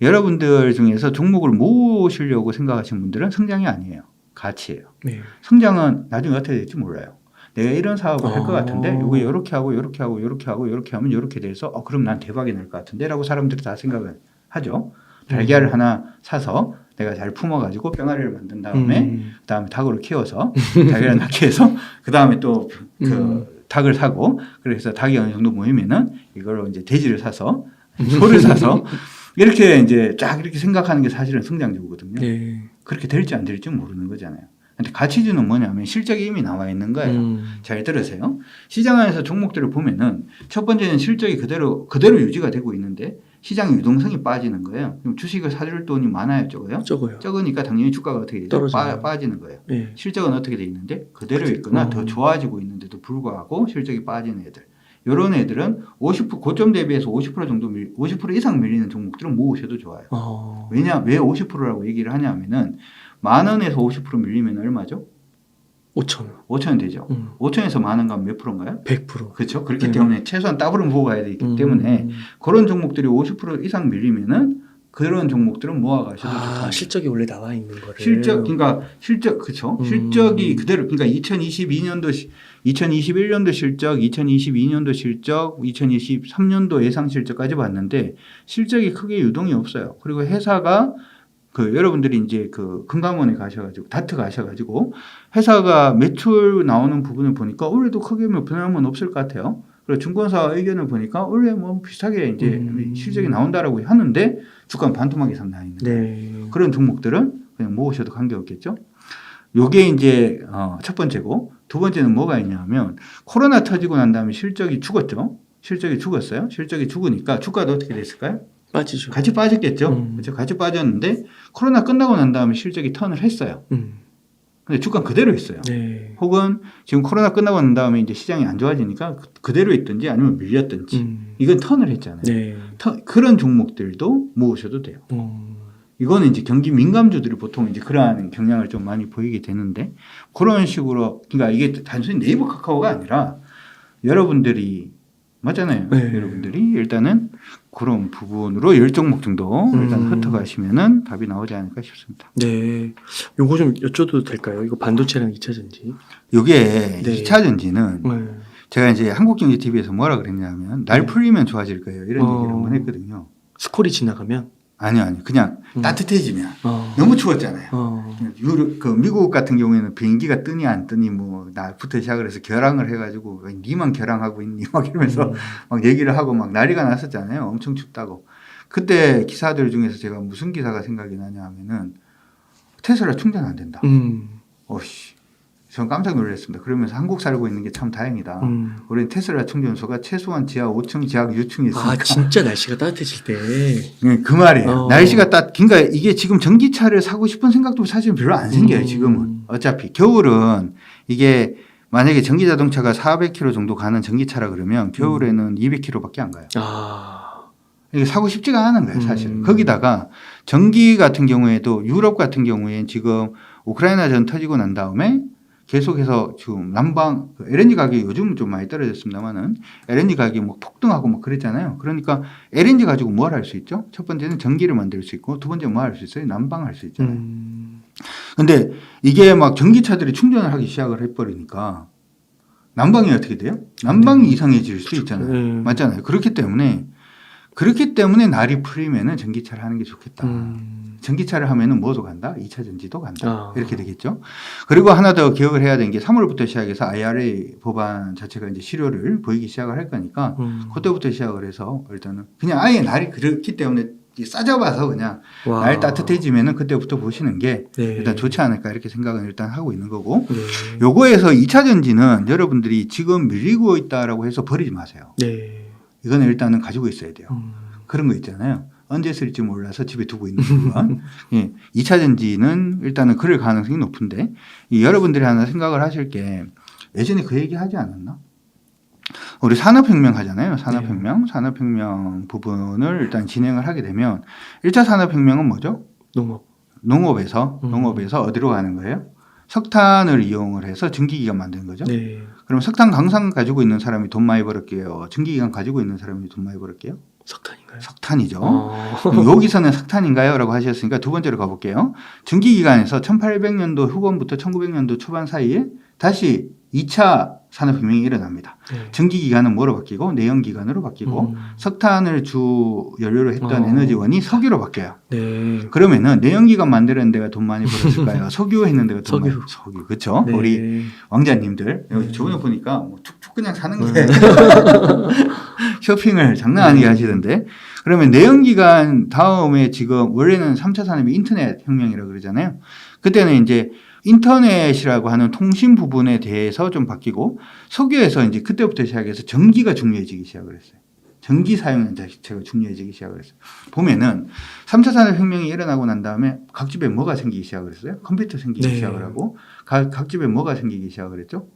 여러분들 중에서 종목을 모으시려고 생각하시는 분들은 성장이 아니에요. 가치예요. 네. 성장은 나중에 어떻게 될지 몰라요. 내가 이런 사업을 할 것 같은데 이거 이렇게 하고 이렇게 하고 이렇게 하고 이렇게 하면 이렇게 돼서 그럼 난 대박이 날 것 같은데 라고 사람들이 다 생각을 하죠. 달걀을 하나 사서 내가 잘 품어가지고 병아리를 만든 다음에 그다음에 닭으로 키워서 달걀을 낳게 해서 그다음에 또 그 닭을 사고 그래서 닭이 어느 정도 모이면은 이걸 이제 돼지를 사서 소를 사서 이렇게 이제 쫙 이렇게 생각하는 게 사실은 성장주거든요. 네. 그렇게 될지 안 될지 모르는 거잖아요. 근데 가치주는 뭐냐면 실적이 이미 나와 있는 거예요. 잘 들으세요. 시장 안에서 종목들을 보면은 첫 번째는 실적이 그대로 유지가 되고 있는데 시장의 유동성이 빠지는 거예요. 그럼 주식을 사줄 돈이 많아요, 적어요? 적어요. 적으니까 당연히 주가가 어떻게 되죠? 떨어져요. 빠지는 거예요. 네. 실적은 어떻게 돼 있는데 그대로 있거나 더 좋아지고 있는데도 불구하고 실적이 빠지는 애들. 이런 애들은 50% 고점 대비해서 50% 정도 50% 이상 밀리는 종목들은 모으셔도 좋아요. 왜냐 왜 50%라고 얘기를 하냐면은 10,000원에서 50% 밀리면 얼마죠? 5,000원. 5,000원 되죠. 5,000원에서 10,000원 가면 몇 프로인가요? 100%. 그렇죠. 그렇기 때문에 최소한 더블은 모으고 가야 되기 때문에 그런 종목들이 50% 이상 밀리면은 그런 종목들은 모아가셔도 좋다. 실적이 원래 나와 있는 거를. 그러니까 실적 그렇죠. 실적이 그대로 그러니까 2021년도 실적, 2022년도 실적, 2023년도 예상 실적까지 봤는데 실적이 크게 유동이 없어요. 그리고 회사가 여러분들이 이제 금감원에 가셔가지고 다트 가셔가지고 회사가 매출 나오는 부분을 보니까 올해도 크게 변함은 없을 것 같아요. 그리고 증권사 의견을 보니까 올해 뭐 비슷하게 이제 실적이 나온다라고 하는데 주가는 반토막 이상 나 있는 거예요. 네. 그런 종목들은 그냥 모으셔도 관계없겠죠. 요게 이제 첫 번째고 두 번째는 뭐가 있냐면 코로나 터지고 난 다음에 실적이 죽었죠. 실적이 죽었어요. 실적이 죽으니까 주가도 어떻게 됐을까요? 빠지죠. 같이 빠졌겠죠. 그렇죠. 같이 빠졌는데 코로나 끝나고 난 다음에 실적이 턴을 했어요. 근데 주가는 그대로 있어요. 네. 혹은 지금 코로나 끝나고 난 다음에 이제 시장이 안 좋아지니까 그대로 있든지 아니면 밀렸든지 이건 턴을 했잖아요. 네. 그런 종목들도 모으셔도 돼요. 이거는 이제 경기 민감주들이 보통 이제 그러한 경향을 좀 많이 보이게 되는데 그런 식으로 그러니까 이게 단순히 네이버 카카오가 아니라 여러분들이 맞잖아요. 네. 여러분들이 일단은 그런 부분으로 10종목 정도 일단 흩어가시면은 답이 나오지 않을까 싶습니다. 네. 요거 좀 여쭤도 될까요? 이거 반도체랑 2차 전지. 요게 네. 2차 전지는 네. 제가 이제 한국경제TV에서 뭐라 그랬냐면 날 풀리면 좋아질 거예요. 이런 얘기를 한번 했거든요. 스콜이 지나가면? 아니요. 그냥 따뜻해지면. 너무 추웠잖아요. 미국 같은 경우에는 비행기가 뜨니 안 뜨니 뭐 날부터 시작을 해서 결항을 해가지고 니만 결항하고 있니 막 이러면서 막 얘기를 하고 막 난리가 났었잖아요. 엄청 춥다고. 그때 기사들 중에서 제가 무슨 기사가 생각이 나냐 하면은 테슬라 충전 안 된다. 어씨. 전 깜짝 놀랐습니다. 그러면서 한국 살고 있는 게 참 다행이다. 우리는 테슬라 충전소가 최소한 지하 5층, 지하 6층에 있으니까. 진짜 날씨가 따뜻해질 때. 네, 그 말이에요. 날씨가 그러니까 이게 지금 전기차를 사고 싶은 생각도 사실 별로 안 생겨요. 지금은. 어차피 겨울은 이게 만약에 전기자동차가 400km 정도 가는 전기차라 그러면 겨울에는 200km밖에 안 가요. 이게 사고 싶지가 않은 거예요. 사실은. 거기다가 전기 같은 경우에도 유럽 같은 경우에 지금 우크라이나 전 터지고 난 다음에 계속해서 지금 난방 LNG 가격이 요즘은 좀 많이 떨어졌습니다만은 LNG 가격이 뭐 폭등하고 막 그랬잖아요. 그러니까 LNG 가지고 뭘 할 수 있죠? 첫 번째는 전기를 만들 수 있고 두 번째 뭐 할 수 있어요? 난방할 수 있잖아요. 근데 이게 막 전기차들이 충전을 하기 시작을 해버리니까 난방이 어떻게 돼요? 난방이 이상해질 수 있잖아요. 맞잖아요. 그렇기 때문에 날이 풀리면은 전기차를 하는 게 좋겠다. 전기차를 하면은 뭐도 간다? 2차 전지도 간다. 이렇게 되겠죠. 그리고 하나 더 기억을 해야 되는 게 3월부터 시작해서 IRA 법안 자체가 이제 실효를 보이기 시작을 할 거니까 그때부터 시작을 해서 일단은 그냥 아예 날이 그렇기 때문에 싸잡아서 그냥 와. 날 따뜻해지면은 그때부터 보시는 게 네. 일단 좋지 않을까 이렇게 생각은 일단 하고 있는 거고 네. 요거에서 2차 전지는 여러분들이 지금 밀리고 있다라고 해서 버리지 마세요. 네. 이거는 일단은 가지고 있어야 돼요. 음. 그런 거 있잖아요. 언제 쓸지 몰라서 집에 두고 있는 부분. 예, 2차 전지는 일단은 그럴 가능성이 높은데 여러분들이 하나 생각을 하실 게 예전에 그 얘기 하지 않았나? 우리 산업혁명 하잖아요. 산업혁명. 네. 산업혁명 부분을 일단 진행을 하게 되면 1차 산업혁명은 뭐죠? 농업. 농업에서 어디로 가는 거예요? 석탄을 이용을 해서 전기기관 만드는 거죠. 네. 그럼 석탄 강산 가지고 있는 사람이 돈 많이 벌었게요? 전기기관 가지고 있는 사람이 돈 많이 벌었게요? 석탄인가요? 석탄이죠. 그럼 여기서는 석탄인가요? 라고 하셨으니까 두 번째로 가볼게요. 전기기관에서 1800년도 후반부터 1900년도 초반 사이에 다시 2차 산업혁명이 일어납니다. 네. 전기기관은 뭐로 바뀌고 내연기관으로 바뀌고 석탄을 주 연료로 했던 에너지원이 석유로 바뀌어요. 네. 그러면은 내연기관 만드는 데가 돈 많이 벌었을까요? 석유 했는 데가 돈 많이 석유. 그렇죠? 네. 우리 왕자님들 여기 저번에 보니까 뭐 툭툭 그냥 사는 게 쇼핑을 장난 아니게 하시던데 그러면 내연기관 다음에 지금 원래는 3차 산업이 인터넷 혁명이라고 그러잖아요. 그때는 이제 인터넷이라고 하는 통신 부분에 대해서 좀 바뀌고 석유에서 이제 그때부터 시작해서 전기가 중요해지기 시작을 했어요. 전기 사용 자체가 중요해지기 시작을 했어요. 보면은 3차 산업혁명이 일어나고 난 다음에 각 집에 뭐가 생기기 시작을 했어요? 컴퓨터 생기기 네. 시작을 하고 각 집에 뭐가 생기기 시작을 했죠?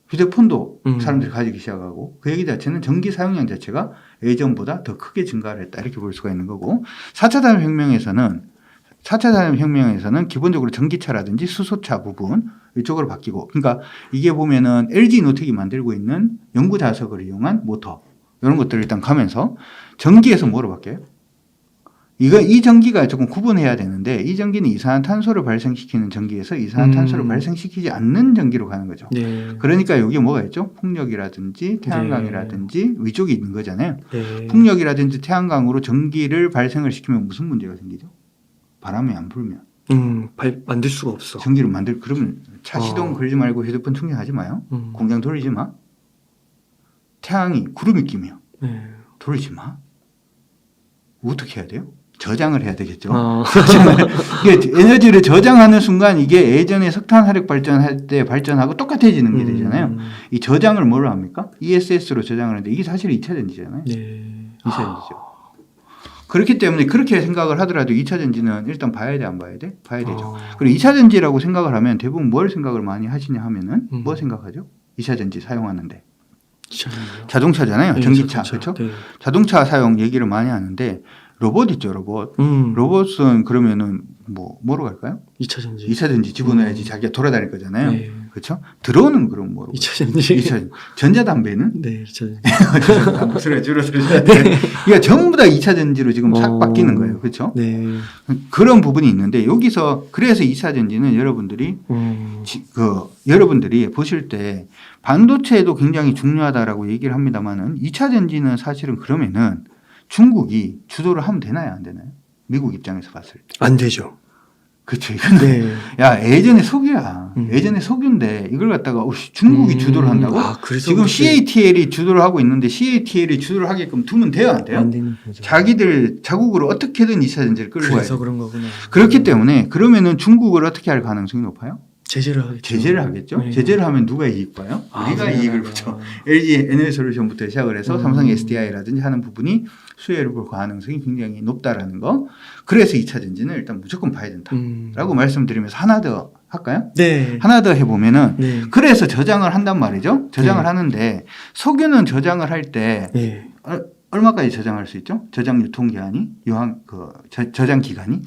휴대폰도 사람들이 가지기 시작하고 그 얘기 자체는 전기 사용량 자체가 예전보다 더 크게 증가를 했다 이렇게 볼 수가 있는 거고 4차 산업혁명에서는 기본적으로 전기차라든지 수소차 부분 이쪽으로 바뀌고 그러니까 이게 보면은 LG 노텍이 만들고 있는 연구 자석을 이용한 모터 이런 것들을 일단 가면서 전기에서 뭐로 바뀌어요? 이 전기가 조금 구분해야 되는데 이 전기는 이산화탄소를 발생시키는 전기에서 이산화탄소를 발생시키지 않는 전기로 가는 거죠. 네. 그러니까 여기에 뭐가 있죠? 풍력이라든지 태양광이라든지 위쪽에 있는 거잖아요. 네. 풍력이라든지 태양광으로 전기를 발생을 시키면 무슨 문제가 생기죠? 바람이 안 불면. 만들 수가 없어. 전기를 그러면 차 시동 걸지 말고 휴대폰 충전하지 마요. 공장 돌리지 마. 구름이 끼면 돌리지 마. 어떻게 해야 돼요? 저장을 해야 되겠죠. 이게 에너지를 저장하는 순간 이게 예전에 석탄 화력 발전할 때 발전하고 똑같아지는 게 되잖아요. 이 저장을 뭘로 합니까? ESS로 저장을 하는데 이게 사실 2차 전지잖아요. 네. 2차 전지죠. 그렇기 때문에 그렇게 생각을 하더라도 2차 전지는 일단 봐야 돼, 안 봐야 돼? 봐야 되죠. 그리고 2차 전지라고 생각을 하면 대부분 뭘 생각을 많이 하시냐 하면은 뭐 생각하죠? 2차 전지 사용하는데. 자동차잖아요. 네, 전기차. 자동차. 그렇죠? 네. 자동차 사용 얘기를 많이 하는데 로봇 있죠, 로봇. 로봇은 그러면은 뭐로 갈까요? 2차 전지. 2차 전지 집어넣어야지 자기가 돌아다닐 거잖아요. 네. 그렇죠? 드론은 그럼 뭐로? 2차 전지. 2차 전지. 전자담배는? 네, 2차 전지. 목소리가 줄어들어야 돼. 그러니까 전부 다 2차 전지로 지금 싹 바뀌는 거예요. 그렇죠? 네. 그런 부분이 있는데 여기서 그래서 2차 전지는 여러분들이 여러분들이 보실 때 반도체도 굉장히 중요하다라고 얘기를 합니다만은 2차 전지는 사실은 그러면은 중국이 주도를 하면 되나요, 안 되나요? 미국 입장에서 봤을 때. 안 되죠. 그렇죠. 이거는 네. 야 예전에 석유야. 예전에 석유인데 이걸 갖다가 중국이 주도를 한다고? 지금 CATL이 주도를 하고 있는데 CATL이 주도를 하게끔 두면 돼요, 안 돼요? 안 되는 거죠. 자기들 자국으로 어떻게든 2차 전지를 끌고 가야 그래서 돼. 그런 거구나. 그렇기 때문에 그러면은 중국을 어떻게 할 가능성이 높아요? 제재를 하겠죠. 제재를 하겠죠. 네. 제재를 하면 누가 이익 봐요? 우리가 이익을 보죠. LG 에너지솔루션부터 시작을 해서 삼성 SDI라든지 하는 부분이 수혜를 볼 가능성이 굉장히 높다라는 거. 그래서 2차 전지는 일단 무조건 봐야 된다라고 말씀드리면서 하나 더 할까요? 네. 하나 더 해보면은 네. 그래서 저장을 한단 말이죠. 저장을 하는데 석유는 저장을 할 때 네. 얼마까지 저장할 수 있죠? 저장 유통 기한이 저장 기간이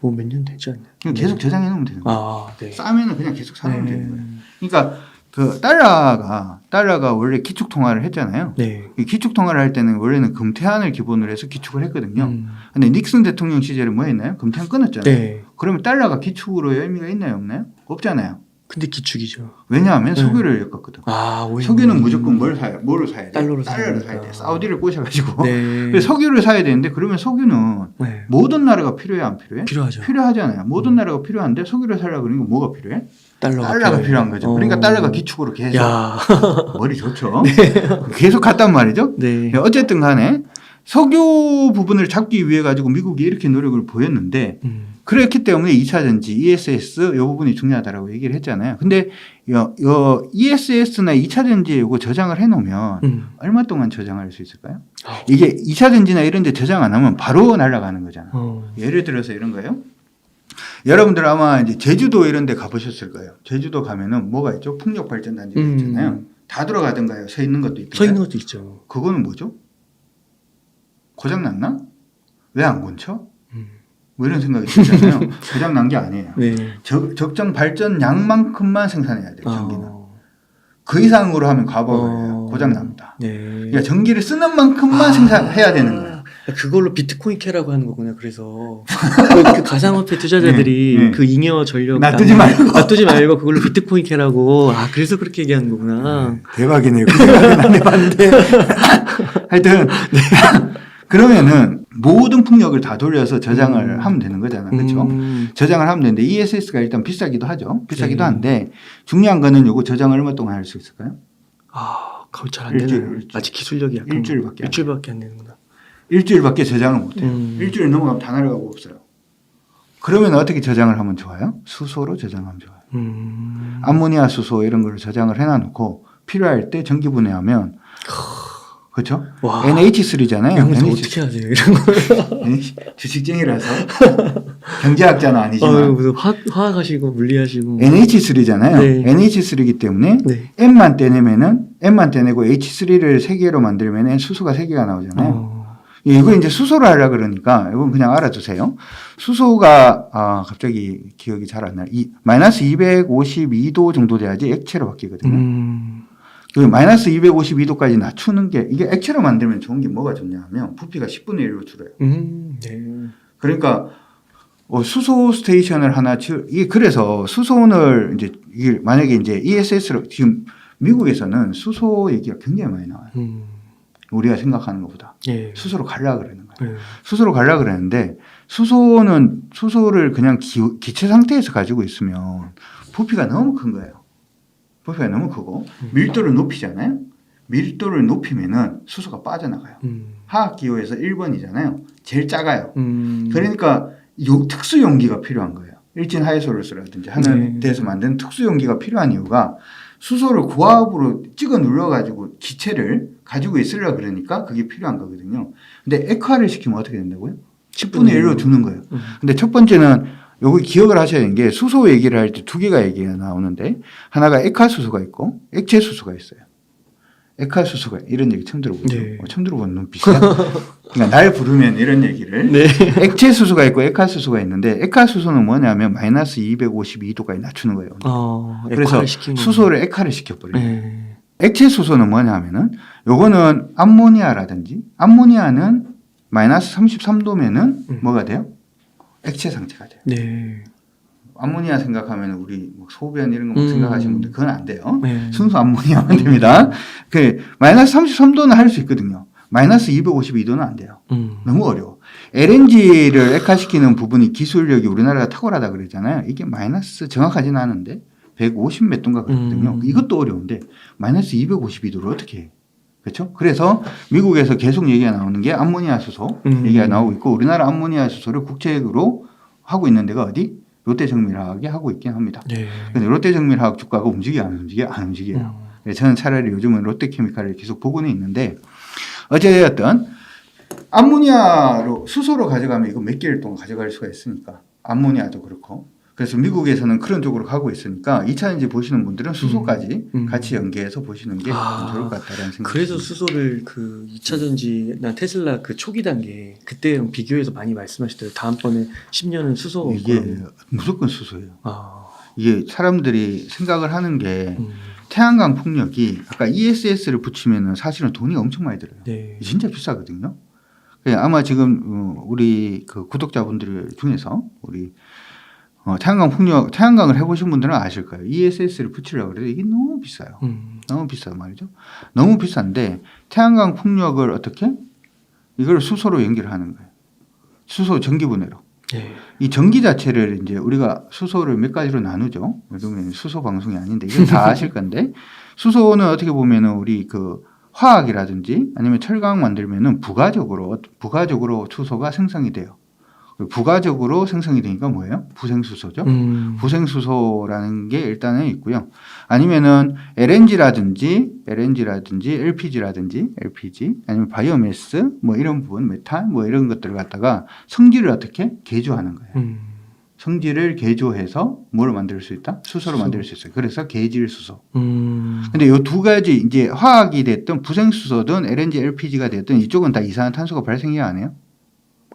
뭐 몇 년 되지 않나요? 그냥 계속 저장해 놓으면 되는 거예요. 네. 싸면은 그냥 계속 사놓으면 되는 거예요. 그러니까 그 달러가 원래 기축 통화를 했잖아요. 네. 이 기축 통화를 할 때는 원래는 금태한을 기본으로 해서 기축을 했거든요. 근데 닉슨 대통령 시절에 뭐 했나요? 금태한 끊었잖아요. 네. 그러면 달러가 기축으로 의미가 있나요, 없나요? 없잖아요. 근데 기축이죠. 왜냐하면 석유를 엮었거든. 석유는 무조건 뭐를 사야 돼? 달러를 사야 돼. 사우디를 꼬셔가지고. 네. 그래서 석유를 사야 되는데 그러면 석유는 모든 나라가 필요해, 안 필요해? 필요하죠. 필요하잖아요. 모든 나라가 필요한데 석유를 사려고 그러니까 뭐가 필요해? 달러가 필요한 거죠. 그러니까 달러가 기축으로 계속. 머리 좋죠. 계속 갔단 말이죠. 네. 어쨌든 간에 석유 부분을 잡기 위해 가지고 미국이 이렇게 노력을 보였는데 그렇기 때문에 2차 전지, ESS 이 부분이 중요하다라고 얘기를 했잖아요. 근데 ESS나 2차 전지에 이거 저장을 해놓으면 얼마 동안 저장할 수 있을까요? 이게 2차 전지나 이런 데 저장 안 하면 바로 날아가는 거잖아요. 예를 들어서 이런 거예요. 여러분들 아마 이제 제주도 이런 데 가보셨을 거예요. 제주도 가면은 뭐가 있죠? 풍력 발전 단지가 있잖아요. 다 들어가던가요? 서 있는 것도 있고. 서 있는 것도 있죠. 그거는 뭐죠? 고장 났나? 왜 안 건쳐? 뭐 이런 생각이 들잖아요. 고장 난 게 아니에요. 네. 적정 발전량만큼만 생산해야 돼요. 전기는. 그 이상으로 하면 과부하예요. 고장 납니다. 네. 그러니까 전기를 쓰는 만큼만 생산해야 되는 거예요. 그걸로 비트코인 캐라고 하는 거구나. 그래서 그 가상화폐 투자자들이 네. 그 잉여 전력 놔두지 말고 그걸로 비트코인 캐라고. 그래서 그렇게 얘기하는 거구나. 대박이네요. 그 생각은 안 해봤는데 하여튼 그러면은 모든 풍력을 다 돌려서 저장을 하면 되는 거잖아요. 그렇죠? 저장을 하면 되는데 ESS가 일단 비싸기도 하죠. 비싸기도 한데 중요한 거는 요거 저장을 얼마 동안 할 수 있을까요? 그거 잘 안 되나요? 아직 기술력이 약간 일주일밖에 안 되는구나. 일주일밖에 저장을 못해요. 일주일 넘어가면 다 날아가고 없어요. 그러면 어떻게 저장을 하면 좋아요? 수소로 저장하면 좋아요. 암모니아 수소 이런 걸 저장을 해놔놓고 필요할 때 전기 분해하면 그렇죠? NH3잖아요. 여기서 어떻게 하세요? 이런 거. 주식쟁이라서 경제학자는 아니지만 무슨 화학하시고 물리하시고 NH3잖아요. 네. NH3이기 때문에 네. M만 떼내면은 M만 떼내고 H3를 3개로 만들면 수소가 3개가 나오잖아요. 이거 이제 수소를 하려고 그러니까 이건 그냥 알아두세요. 수소가 갑자기 기억이 잘 안 나요. 마이너스 252도 정도 돼야지 액체로 바뀌거든요. 그 마이너스 252도까지 낮추는 게 이게 액체로 만들면 좋은 게 뭐가 좋냐 하면 부피가 10분의 1로 줄어요. 네. 그러니까 수소 스테이션을 하나 이게 그래서 수소를 이제 이게 만약에 이제 ESS로 지금 미국에서는 수소 얘기가 굉장히 많이 나와요. 우리가 생각하는 것보다 수소로 가려고 그러는 거예요. 수소로 가려고 그러는데 수소를 그냥 기체 상태에서 가지고 있으면 부피가 너무 큰 거예요. 부피가 너무 크고 밀도를 높이잖아요. 밀도를 높이면은 수소가 빠져나가요. 화학 기호에서 1번이잖아요. 제일 작아요. 그러니까 특수 용기가 필요한 거예요. 일진 하이솔루스라든지 하는 데서 만든 특수 용기가 필요한 이유가 수소를 고압으로 찍어 눌러가지고 기체를 가지고 있으려 그러니까 그게 필요한 거거든요. 근데 액화를 시키면 어떻게 된다고요? 10분의 1로 주는 거예요. 근데 첫 번째는 여기 기억을 하셔야 되는 게 수소 얘기를 할 때 두 개가 얘기가 나오는데 하나가 액화수소가 있고 액체수소가 있어요. 액화수소가 이런 얘기 처음 들어보죠. 네. 처음 들어보는 눈빛이야. 그러니까 날 부르면 이런 얘기를. 네. 액체수소가 있고 액화수소가 있는데 액화수소는 뭐냐면 마이너스 252도까지 낮추는 거예요. 그래서 수소를 액화를 시켜버려요. 액체수소는 뭐냐면은 요거는 암모니아라든지 암모니아는 마이너스 33도면은 뭐가 돼요? 액체 상태가 돼요. 네. 암모니아 생각하면 우리 뭐 소변 이런 거 생각하시는 분들 그건 안 돼요. 네. 순수 암모니아만 됩니다. 그 마이너스 33도는 할 수 있거든요. 마이너스 252도는 안 돼요. 너무 어려워. LNG를 액화시키는 부분이 기술력이 우리나라가 탁월하다 그러잖아요. 이게 마이너스 정확하지는 않은데 150 몇 도인가 그렇거든요. 이것도 어려운데 마이너스 252도를 어떻게 해? 그렇죠? 그래서 미국에서 계속 얘기가 나오는 게 암모니아 수소 얘기가 나오고 있고 우리나라 암모니아 수소를 국책으로 하고 있는 데가 어디? 롯데정밀화학이 하고 있긴 합니다. 그런데 롯데정밀화학 주가가 움직여 안 움직여? 안 움직여요. 저는 차라리 요즘은 롯데케미칼을 계속 보고는 있는데 어쨌든 암모니아로 수소로 가져가면 이거 몇 개월 동안 가져갈 수가 있으니까 암모니아도 그렇고 그래서 미국에서는 그런 쪽으로 가고 있으니까 2차 전지 보시는 분들은 수소까지 같이 연계해서 보시는 게 좋을 것 같다는 생각이 그래서 듭니다. 수소를 그 2차 전지나 테슬라 그 초기 단계 그때랑 비교해서 많이 말씀하시더라고요. 다음번에 10년은 수소 이게 무조건 수소예요. 이게 사람들이 생각을 하는 게 태양광 풍력이 아까 ESS를 붙이면 사실은 돈이 엄청 많이 들어요. 네. 진짜 비싸거든요. 아마 지금 우리 그 구독자분들 중에서 우리 태양광을 해보신 분들은 아실 거예요. ESS를 붙이려고 그래도 이게 너무 비싸요. 너무 비싸요 말이죠. 너무 비싼데 태양광 풍력을 어떻게? 이걸 수소로 연결하는 거예요. 수소 전기분해로. 이 전기 자체를 이제 우리가 수소를 몇 가지로 나누죠. 그러면 수소 방송이 아닌데 이건 다 아실 건데 수소는 어떻게 보면은 우리 그 화학이라든지 아니면 철강 만들면은 부가적으로 수소가 생성이 돼요. 부가적으로 생성이 되니까 뭐예요? 부생수소죠. 부생수소라는 게 일단은 있고요. 아니면은 LNG라든지 LPG 아니면 바이오매스 뭐 이런 부분 메탄 뭐 이런 것들을 갖다가 성질을 어떻게 개조하는 거예요. 성질을 개조해서 뭐를 만들 수 있다? 수소를 만들 수 있어요. 그래서 계질수소. 근데 이 두 가지 이제 화학이 됐든 부생수소든 LNG, LPG가 됐든 이쪽은 다 이산화탄소가 발생해야 안 해요?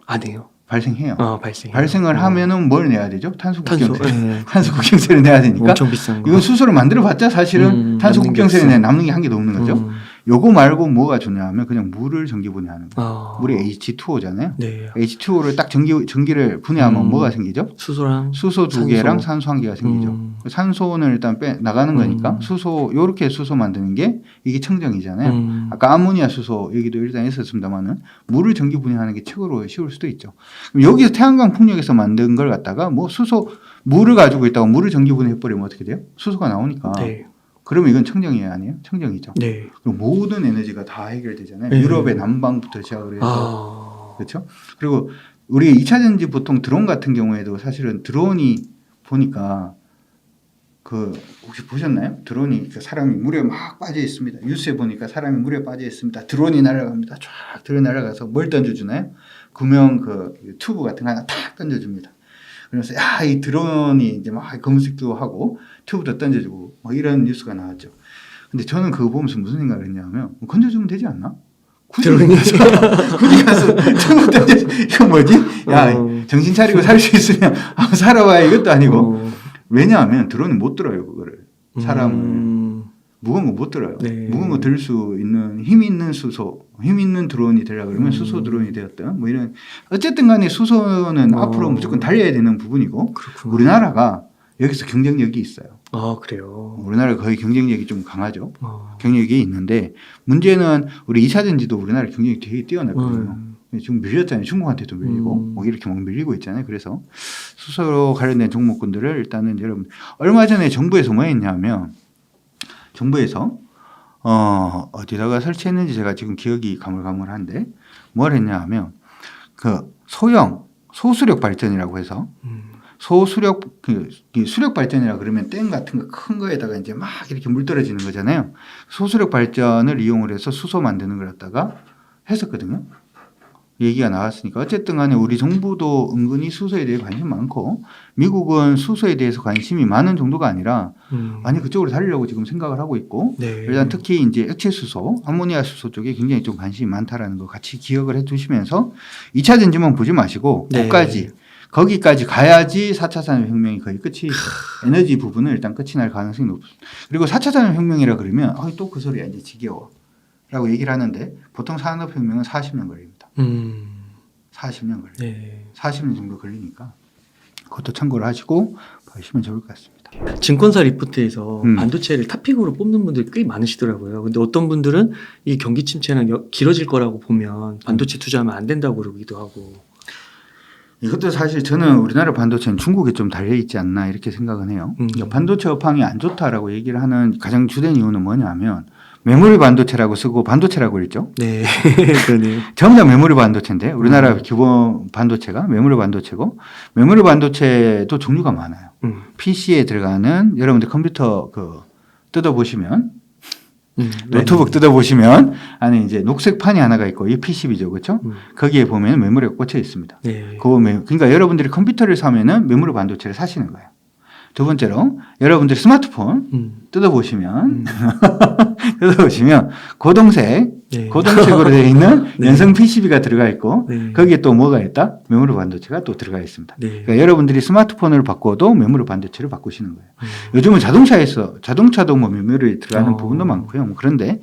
안 해요. 발생해요. 발생해요. 발생을 하면은 뭘 내야 되죠? 탄소 국경세. 네. 탄소 국경세를 내야 되니까. 엄청 비싼 거. 이건 수소를 만들어봤자 사실은 탄소 국경세를 내 남는 게 한 개도 없는 거죠. 요거 말고 뭐가 좋냐면 그냥 물을 전기 분해하는 거예요. 물이 H2O잖아요. 네. H2O를 딱 전기를 분해하면 뭐가 생기죠? 수소 두 개랑 산소 한 개가 생기죠. 산소는 일단 나가는 거니까 요렇게 수소 만드는 게 이게 청정이잖아요. 아까 아모니아 수소 얘기도 일단 있었습니다만은 물을 전기 분해하는 게 최고로 쉬울 수도 있죠. 그럼 여기서 태양광 풍력에서 만든 걸 갖다가 뭐 물을 가지고 있다가 물을 전기 분해해버리면 어떻게 돼요? 수소가 나오니까. 네. 그러면 이건 청정이에요, 아니에요? 청정이죠. 네. 그리고 모든 에너지가 다 해결되잖아요. 네. 유럽의 남방부터 시작을 해서. 그렇죠? 그리고 우리 2차 전지 보통 드론 같은 경우에도 사실은 드론이 보니까 혹시 보셨나요? 드론이 사람이 물에 막 빠져 있습니다. 뉴스에 보니까 사람이 물에 빠져 있습니다. 드론이 날아갑니다. 쫙 드론이 날아가서 뭘 던져주나요? 구명 튜브 같은 거 하나 탁 던져줍니다. 그래서 이 드론이 이제 막 검색도 하고 튜브도 던져주고 뭐 이런 뉴스가 나왔죠. 근데 저는 그거 보면서 무슨 생각을 했냐면 건져주면 되지 않나? 굳이 가서 튜브 던져 이거 뭐지? 정신 차리고 살 수 있으면 한번 살아봐야 이것도 아니고. 왜냐하면 드론은 못 들어요 그거를. 사람을 무거운 거 못 들어요. 네. 무거운 거 들 수 있는 힘 있는 드론이 되려고 그러면 수소 드론이 되었다. 뭐 이런 어쨌든 간에 수소는 앞으로 무조건 달려야 되는 부분이고 그렇구나. 우리나라가 여기서 경쟁력이 있어요. 그래요. 우리나라가 거의 경쟁력이 좀 강하죠. 경쟁력이 있는데 문제는 우리 2차 전지도 우리나라 경쟁력이 되게 뛰어났거든요. 지금 밀렸잖아요. 중국한테도 밀리고 뭐 이렇게 막 밀리고 있잖아요. 그래서 수소로 관련된 종목군들을 일단은 여러분 얼마 전에 정부에서 뭐 했냐면 정부에서 어디다가 설치했는지 제가 지금 기억이 가물가물한데 뭘 했냐 하면 소수력 발전이라고 해서 수력 발전이라 그러면 댐 같은 거 큰 거에다가 이제 막 이렇게 물 떨어지는 거잖아요. 소수력 발전을 이용을 해서 수소 만드는 걸 갖다가 했었거든요. 얘기가 나왔으니까 어쨌든 간에 우리 정부도 은근히 수소에 대해 관심이 많고 미국은 수소에 대해서 관심이 많은 정도가 아니라 많이 그쪽으로 달리려고 지금 생각을 하고 있고 네. 일단 특히 이제 액체 수소, 아모니아 수소 쪽에 굉장히 좀 관심이 많다라는 거 같이 기억을 해 두시면서 2차 전지만 보지 마시고 거기까지 가야지 4차 산업혁명이 거의 끝이 에너지 부분은 일단 끝이 날 가능성이 높습니다. 그리고 4차 산업혁명이라 그러면 또 그 소리야 이제 지겨워 라고 얘기를 하는데 보통 산업혁명은 40년 걸립니다. 40년 걸려요. 네. 40년 정도 걸리니까 그것도 참고를 하시고 보시면 좋을 것 같습니다. 증권사 리포트에서 반도체를 탑픽으로 뽑는 분들이 꽤 많으시더라고요. 근데 어떤 분들은 이 경기 침체는 길어질 거라고 보면 반도체 투자하면 안 된다고 그러기도 하고. 이것도 사실 저는 우리나라 반도체는 중국에 좀 달려있지 않나 이렇게 생각은 해요. 반도체 업황이 안 좋다라고 얘기를 하는 가장 주된 이유는 뭐냐면 메모리 반도체라고 쓰고 반도체라고 읽죠. 네, 그러네요. 전부 다 메모리 반도체인데 우리나라 기본 반도체가 메모리 반도체고 메모리 반도체도 종류가 많아요. PC에 들어가는 여러분들 컴퓨터 뜯어보시면 노트북 뜯어보시면 안에 이제 녹색 판이 하나가 있고 이 PCB죠, 그렇죠? 거기에 보면 메모리가 꽂혀 있습니다. 네. 그러니까 여러분들이 컴퓨터를 사면은 메모리 반도체를 사시는 거예요. 두 번째로 여러분들이 스마트폰 뜯어보시면 고동색으로 되어 있는 연성 PCB가 들어가 있고 거기에 또 뭐가 있다? 메모리 반도체가 또 들어가 있습니다. 그러니까 여러분들이 스마트폰을 바꿔도 메모리 반도체를 바꾸시는 거예요. 요즘은 자동차도 뭐 메모리 들어가는 부분도 많고요. 뭐 그런데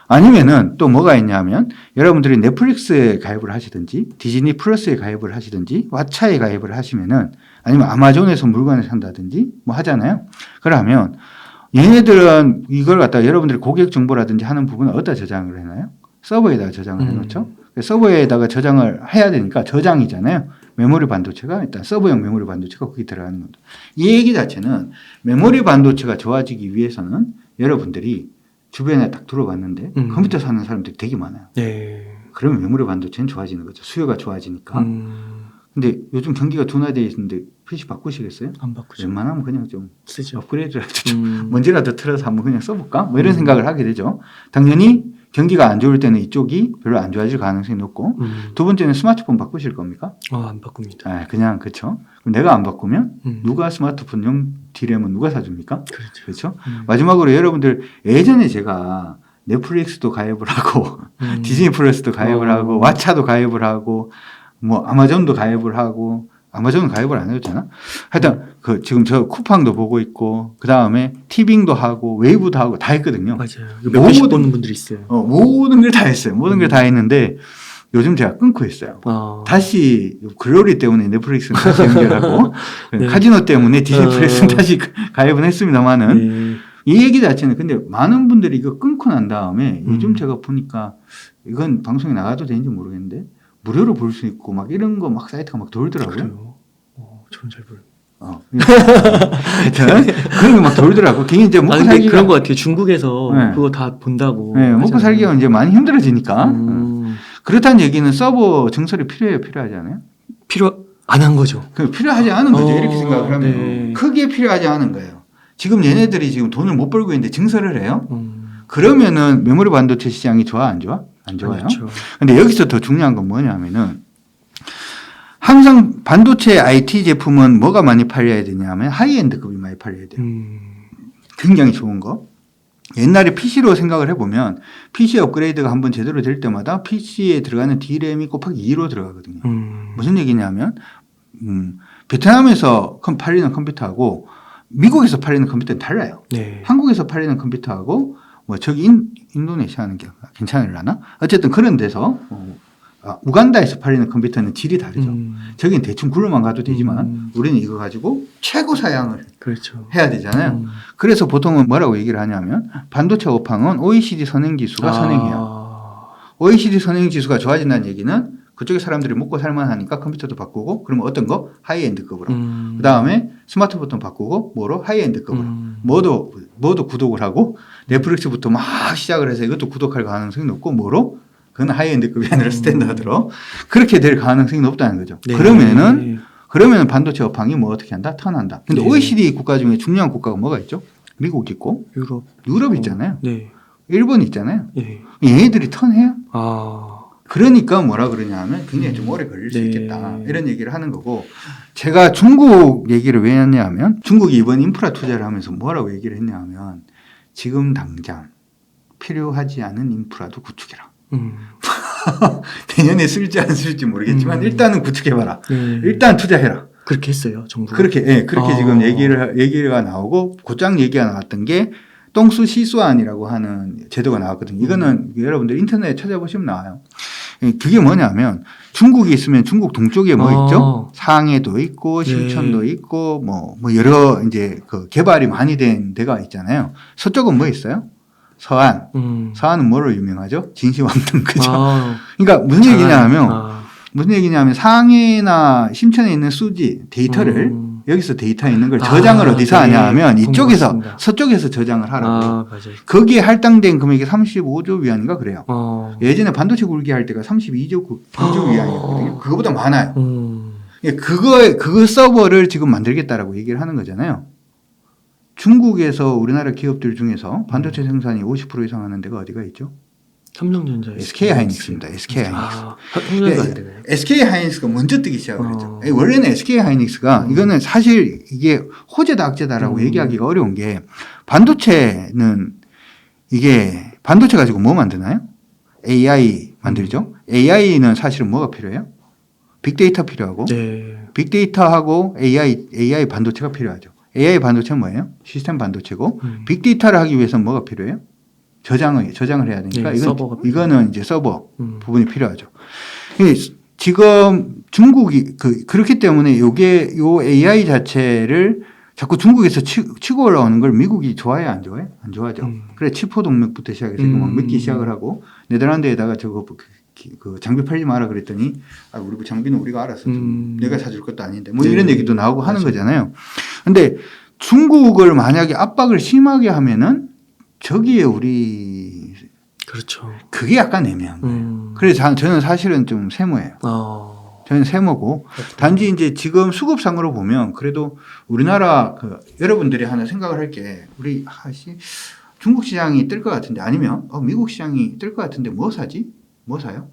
아니면은 또 뭐가 있냐면 여러분들이 넷플릭스에 가입을 하시든지 디즈니 플러스에 가입을 하시든지 왓챠에 가입을 하시면은 아니면 아마존에서 물건을 산다든지 뭐 하잖아요. 그러면 얘네들은 이걸 갖다가 여러분들이 고객 정보라든지 하는 부분을 어디다 저장을 해놔요? 서버에다가 저장을 해놓죠. 서버에다가 저장을 해야 되니까 저장이잖아요. 메모리 반도체가 일단 서버용 메모리 반도체가 거기 들어가는 겁니다. 이 얘기 자체는 메모리 반도체가 좋아지기 위해서는 여러분들이 주변에 딱 들어봤는데 컴퓨터 사는 사람들이 되게 많아요. 네. 그러면 메모리 반도체는 좋아지는 거죠. 수요가 좋아지니까. 근데 요즘 경기가 둔화되어 있는데 PC 바꾸시겠어요? 안 바꾸죠. 웬만하면 그냥 좀 쓰죠. 업그레이드라도 좀 먼지라도 틀어서 한번 그냥 써볼까? 뭐 이런 생각을 하게 되죠. 당연히 경기가 안 좋을 때는 이쪽이 별로 안 좋아질 가능성이 높고 두 번째는 스마트폰 바꾸실 겁니까? 안 바꿉니다. 아, 그냥 그렇죠. 그럼 내가 안 바꾸면 누가 스마트폰용 디램은 누가 사줍니까? 그렇죠. 마지막으로 여러분들 예전에 제가 넷플릭스도 가입을 하고 디즈니 플러스도 가입을 하고 왓챠도 가입을 하고 뭐 아마존도 가입을 하고 아마존은 가입을 안 해줬잖아. 하여튼 그 지금 저 쿠팡도 보고 있고 그 다음에 티빙도 하고 웨이브도 하고 다 했거든요. 맞아요. 몇백씩 보는 분들이 있어요. 모든 걸 다 했어요. 모든 걸 다 했는데 요즘 제가 끊고 있어요. 다시 글로리 때문에 넷플릭스는 다시 연결하고 네. 카지노 때문에 디즈니 플러스는 다시 가입은 했습니다만은 이 얘기 자체는 근데 많은 분들이 이거 끊고 난 다음에 요즘 제가 보니까 이건 방송에 나가도 되는지 모르겠는데 무료로 볼 수 있고 막 이런 거 막 사이트가 막 돌더라고요. 그래요? 저는 잘 모르겠어요. 하여튼 그런 거 막 돌더라고. 괜히 이제 먹고 살기가 그런 것 같아요. 중국에서 그거 다 본다고. 네, 먹고 살기가 이제 많이 힘들어지니까. 그렇다는 얘기는 서버 증설이 필요하지 않아요? 필요 안 한 거죠. 필요하지 않은 거죠. 이렇게 생각을 하면 네. 크게 필요하지 않은 거예요. 지금 얘네들이 지금 돈을 못 벌고 있는데 증설을 해요? 그러면은 메모리 반도체 시장이 좋아 안 좋아? 안 좋아요. 그렇죠. 근데 여기서 더 중요한 건 뭐냐면은 항상 반도체 IT 제품은 뭐가 많이 팔려야 되냐면 하이엔드급이 많이 팔려야 돼요. 굉장히 좋은 거. 옛날에 PC로 생각을 해보면 PC 업그레이드가 한번 제대로 될 때마다 PC에 들어가는 D램이 곱하기 2로 들어가거든요. 무슨 얘기냐면 베트남에서 팔리는 컴퓨터하고 미국에서 팔리는 컴퓨터는 달라요. 네. 한국에서 팔리는 컴퓨터하고 뭐 저기 인도네시아는 괜찮으려나? 어쨌든 그런 데서 우간다에서 팔리는 컴퓨터는 질이 다르죠. 저긴 대충 굴러만 가도 되지만 우리는 이거 가지고 최고 사양을 그렇죠. 해야 되잖아요. 그래서 보통은 뭐라고 얘기를 하냐면 반도체 업황은 OECD 선행 지수가 선행해요. OECD 선행 지수가 좋아진다는 얘기는 그쪽에 사람들이 먹고 살만하니까 컴퓨터도 바꾸고 그러면 어떤 거? 하이엔드급으로. 그 다음에 스마트폰 바꾸고 뭐로? 하이엔드급으로. 뭐도 구독을 하고 넷플릭스부터 막 시작을 해서 이것도 구독할 가능성이 높고 뭐로? 그건 하이엔드급이 아니라 스탠다드로. 그렇게 될 가능성이 높다는 거죠. 네. 그러면은 반도체 업황이 뭐 어떻게 한다? 턴한다. 근데 네. OECD 국가 중에 중요한 국가가 뭐가 있죠? 미국 있고 유럽 있잖아요. 네. 일본 있잖아요. 네. 얘네들이 턴해요? 그러니까 뭐라 그러냐 하면 굉장히 좀 오래 걸릴 수 네. 있겠다. 이런 얘기를 하는 거고 제가 중국 얘기를 왜 했냐 하면 중국이 이번 인프라 투자를 하면서 뭐라고 얘기를 했냐 하면 지금 당장 필요하지 않은 인프라도 구축해라. 내년에 쓸지 안 쓸지 모르겠지만 일단은 구축해봐라. 일단 투자해라. 그렇게 했어요, 정부가. 그렇게 지금 얘기가 나오고 곧장 얘기가 나왔던 게 똥수 시수안이라고 하는 제도가 나왔거든요. 이거는 여러분들 인터넷에 찾아보시면 나와요. 그게 뭐냐면 중국이 있으면 중국 동쪽에 뭐 있죠? 상해도 있고 실천도 있고 뭐 여러 이제 그 개발이 많이 된 데가 있잖아요. 서쪽은 뭐 있어요? 서안. 서안은 뭐로 유명하죠? 진시황릉 그죠? 그러니까 무슨 얘기냐면 상해나 심천에 있는 수지 데이터를 여기서 데이터 있는 걸 저장을 어디서 하냐 하면 이쪽에서 서쪽에서 저장을 하라고. 맞아요. 거기에 할당된 금액이 35조 위안인가 그래요. 예전에 반도체 굴기 할 때가 32조 위안이었거든요. 그거보다 많아요. 그거 서버를 지금 만들겠다라고 얘기를 하는 거잖아요. 중국에서 우리나라 기업들 중에서 반도체 생산이 50% 이상 하는 데가 어디가 있죠? 삼성전자, SK 하이닉스입니다. SK 하이닉스. 삼성전자 안 되나요? SK 하이닉스가 먼저 뜨기 시작을 했죠. 원래는 SK 하이닉스가 이거는 사실 이게 호재다 악재다라고 얘기하기가 어려운 게 반도체는 이게 반도체 가지고 뭐 만드나요? AI 만들죠. AI는 사실은 뭐가 필요해요? 빅데이터 필요하고 빅데이터하고 AI 반도체가 필요하죠. AI 반도체는 뭐예요? 시스템 반도체고 빅데이터를 하기 위해서는 뭐가 필요해요? 저장을 해야 되니까 이거는 이제 서버 부분이 필요하죠. 지금 중국이 그렇기 때문에 요 AI 자체를 자꾸 중국에서 치고 올라오는 걸 미국이 좋아해 안 좋아해? 안 좋아하죠. 그래 치포 동맹부터 시작해서 이거 막 믿기 시작을 하고 네덜란드에다가 저거 그 장비 팔지 마라 그랬더니 우리 장비는 우리가 알아서 내가 사줄 것도 아닌데 뭐 이런 얘기도 나오고 하는 거잖아요. 근데 중국을 만약에 압박을 심하게 하면은 저기에 우리 그렇죠. 그게 약간 애매한 거예요. 그래서 저는 사실은 좀 세모예요. 저는 세모고 단지 이제 지금 수급상으로 보면 그래도 우리나라 여러분들이 하나 생각을 할 게 우리 중국 시장이 뜰 것 같은데 아니면 미국 시장이 뜰 것 같은데 뭐 사지? 뭐 사요?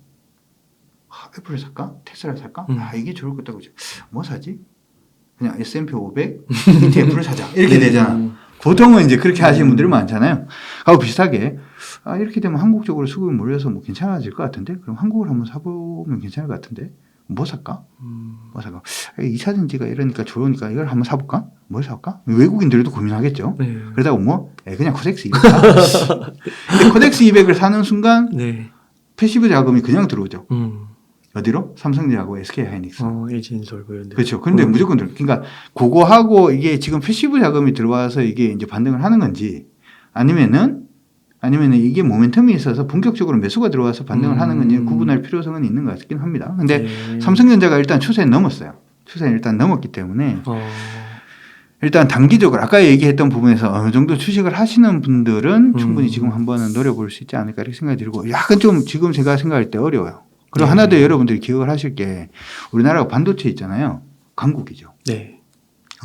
애플을 살까? 테슬라 살까? 이게 좋을 것 같다고 뭐 사지? 그냥 S&P 500 ETF를 사자 이렇게 되잖아. 보통은 이제 그렇게 하시는 분들이 많잖아요. 하고 비슷하게 이렇게 되면 한국 쪽으로 수급이 몰려서 뭐 괜찮아질 것 같은데 그럼 한국을 한번 사보면 괜찮을 것 같은데 뭐 살까? 뭐 살까? 2차 전지가 이러니까 좋으니까 이걸 한번 사볼까? 뭘 사볼까? 외국인들도 고민하겠죠. 그러다가 그냥 코덱스 200 사. 근데 코덱스 200을 사는 순간 패시브 자금이 그냥 들어오죠. 어디로? 삼성전자하고 SK하이닉스. LG엔솔 이런 데. 그렇죠. 근데 무조건 그러니까 그거하고 이게 지금 패시브 자금이 들어와서 이게 이제 반등을 하는 건지 아니면은 이게 모멘텀이 있어서 본격적으로 매수가 들어와서 반등을 하는 건지 구분할 필요성은 있는 것 같긴 합니다. 근데 삼성전자가 일단 추세는 넘었어요. 추세는 일단 넘었기 때문에 일단 단기적으로 아까 얘기했던 부분에서 어느 정도 주식을 하시는 분들은 충분히 지금 한번은 노려볼 수 있지 않을까 이렇게 생각이 들고 약간 좀 지금 제가 생각할 때 어려워요. 그리고 하나 더 여러분들이 기억을 하실 게 우리나라가 반도체 있잖아요. 강국이죠.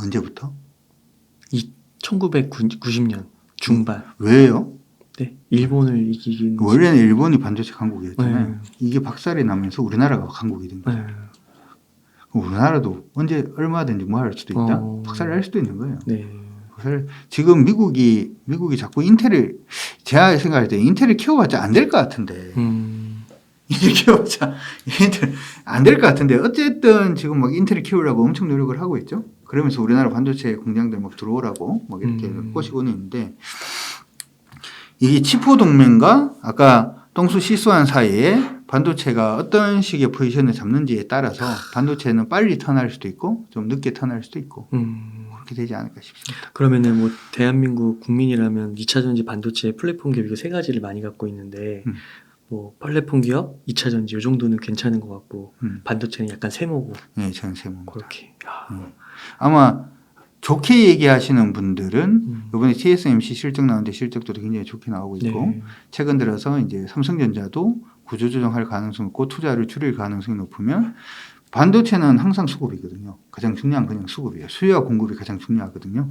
언제부터? 1990년 중반. 왜요? 일본을 이기긴. 원래는 일본이 반도체 강국이었잖아요. 이게 박살이 나면서 우리나라가 강국이 된 거죠. 우리나라도 언제 얼마든지 뭐 할 수도 있다. 박살을 낼 수도 있는 거예요. 지금 미국이 자꾸 인텔을 제가 생각할 때 인텔을 키워봤자 안 될 것 같은데. 인텔 키워봤자 안 될 것 같은데 어쨌든 지금 막 인텔을 키우려고 엄청 노력을 하고 있죠. 그러면서 우리나라 반도체 공장들 막 들어오라고 막 이렇게 꼬시고는 있는데 이게 치포 동맹과 아까 동수 시스완 사이에 반도체가 어떤 식의 포지션을 잡는지에 따라서 반도체는 빨리 턴할 수도 있고 좀 늦게 턴할 수도 있고 그렇게 되지 않을까 싶습니다. 그러면은 뭐 대한민국 국민이라면 2차 전지 반도체 플랫폼 기업 이거 세 가지를 많이 갖고 있는데 뭐 플랫폼 기업, 2차 전지 이 정도는 괜찮은 것 같고 반도체는 약간 세모고. 네, 저는 세모입니다. 그렇게. 아마 좋게 얘기하시는 분들은 이번에 TSMC 실적 나오는데 실적도 굉장히 좋게 나오고 있고 최근 들어서 이제 삼성전자도 구조조정할 가능성이 있고 투자를 줄일 가능성이 높으면 반도체는 항상 수급이거든요. 가장 중요한 그냥 수급이에요. 수요와 공급이 가장 중요하거든요.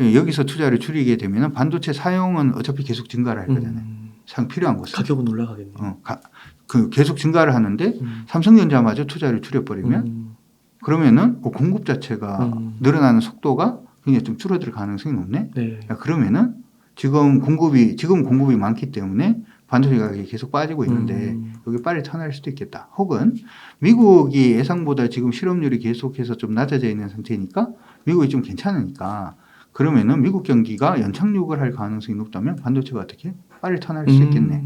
여기서 투자를 줄이게 되면 반도체 사용은 어차피 계속 증가를 할 거잖아요. 사용 필요한 것은. 가격은 올라가겠네요. 계속 증가를 하는데 삼성전자마저 투자를 줄여버리면 그러면은 공급 자체가 늘어나는 속도가 굉장히 좀 줄어들 가능성이 높네. 그러면은 지금 공급이 많기 때문에 반도체 가격이 계속 빠지고 있는데 여기 빨리 턴할 수도 있겠다. 혹은 미국이 예상보다 지금 실업률이 계속해서 좀 낮아져 있는 상태니까 미국이 좀 괜찮으니까 그러면은 미국 경기가 연착륙을 할 가능성이 높다면 반도체가 어떻게 빨리 턴할 수 있겠네.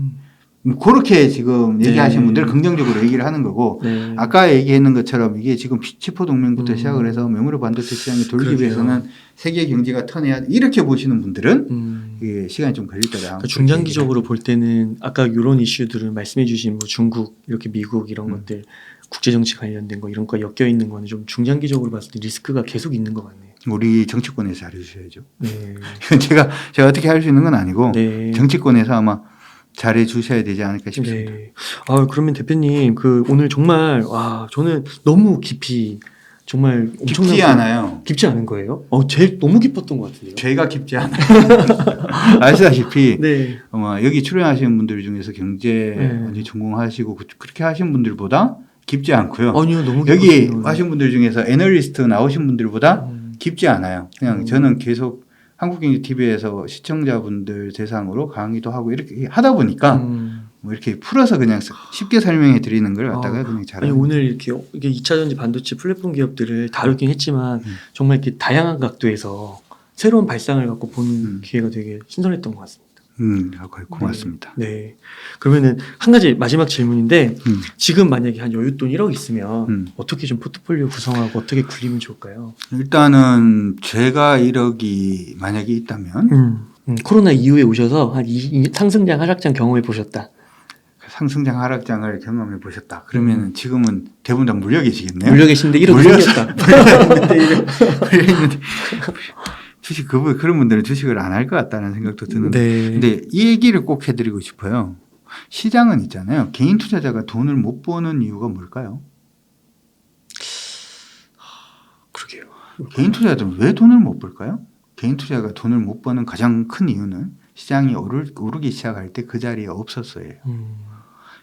그렇게 지금 얘기하신 분들 긍정적으로 얘기를 하는 거고 아까 얘기했는 것처럼 이게 지금 치포 동맹부터 시작을 해서 메모리 반도체 시장이 돌기 위해서는 세계 경제가 턴해야 이렇게 보시는 분들은 이게 시간이 좀 걸릴 거다. 그러니까 중장기적으로 볼 때는 아까 이런 이슈들은 말씀해 주신 뭐 중국 이렇게 미국 이런 것들 국제정치 관련된 거 이런 거 엮여 있는 거는 좀 중장기적으로 봤을 때 리스크가 계속 있는 것 같네요. 우리 정치권에서 잘해주셔야죠. 이건 제가 어떻게 할 수 있는 건 아니고 정치권에서 아마 잘해 주셔야 되지 않을까 싶습니다. 그러면 대표님 오늘 정말 저는 너무 깊이 정말 깊지 않아요. 깊지 않은 거예요? 제일 너무 깊었던 것 같은데요. 죄가 깊지 않아요. 아시다시피 여기 출연하시는 분들 중에서 경제 전공하시고 그렇게 하신 분들보다 깊지 않고요. 아니요, 너무 여기 하신 분들 중에서 애널리스트 나오신 분들보다 깊지 않아요. 그냥 저는 계속 한국경제TV에서 시청자분들 대상으로 강의도 하고 이렇게 하다 보니까 뭐 이렇게 풀어서 그냥 쉽게 설명해 드리는 걸 갖다가 그냥 잘하는. 아니 오늘 이게 2차 전지 반도체 플랫폼 기업들을 다루긴 했지만 정말 이렇게 다양한 각도에서 새로운 발상을 갖고 보는 기회가 되게 신선했던 것 같습니다. 고맙습니다. 그러면은 한 가지 마지막 질문인데 지금 만약에 한 여윳돈 1억 있으면 어떻게 좀 포트폴리오 구성하고 어떻게 굴리면 좋을까요? 일단은 제가 1억이 만약에 있다면 코로나 이후에 오셔서 한 상승장 하락장 경험해 보셨다. 상승장 하락장을 경험해 보셨다. 그러면 지금은 대부분 다 물려 계시겠네요. 물려 계신데 1억 생겼다. 그런 분들은 주식을 안 할 것 같다는 생각도 드는데. 네. 근데 이 얘기를 꼭 해드리고 싶어요. 시장은 있잖아요. 개인 투자자가 돈을 못 버는 이유가 뭘까요? 그러게요. 개인 투자자들은 왜 돈을 못 벌까요? 개인 투자자가 돈을 못 버는 가장 큰 이유는 시장이 오르기 시작할 때 그 자리에 없었어요.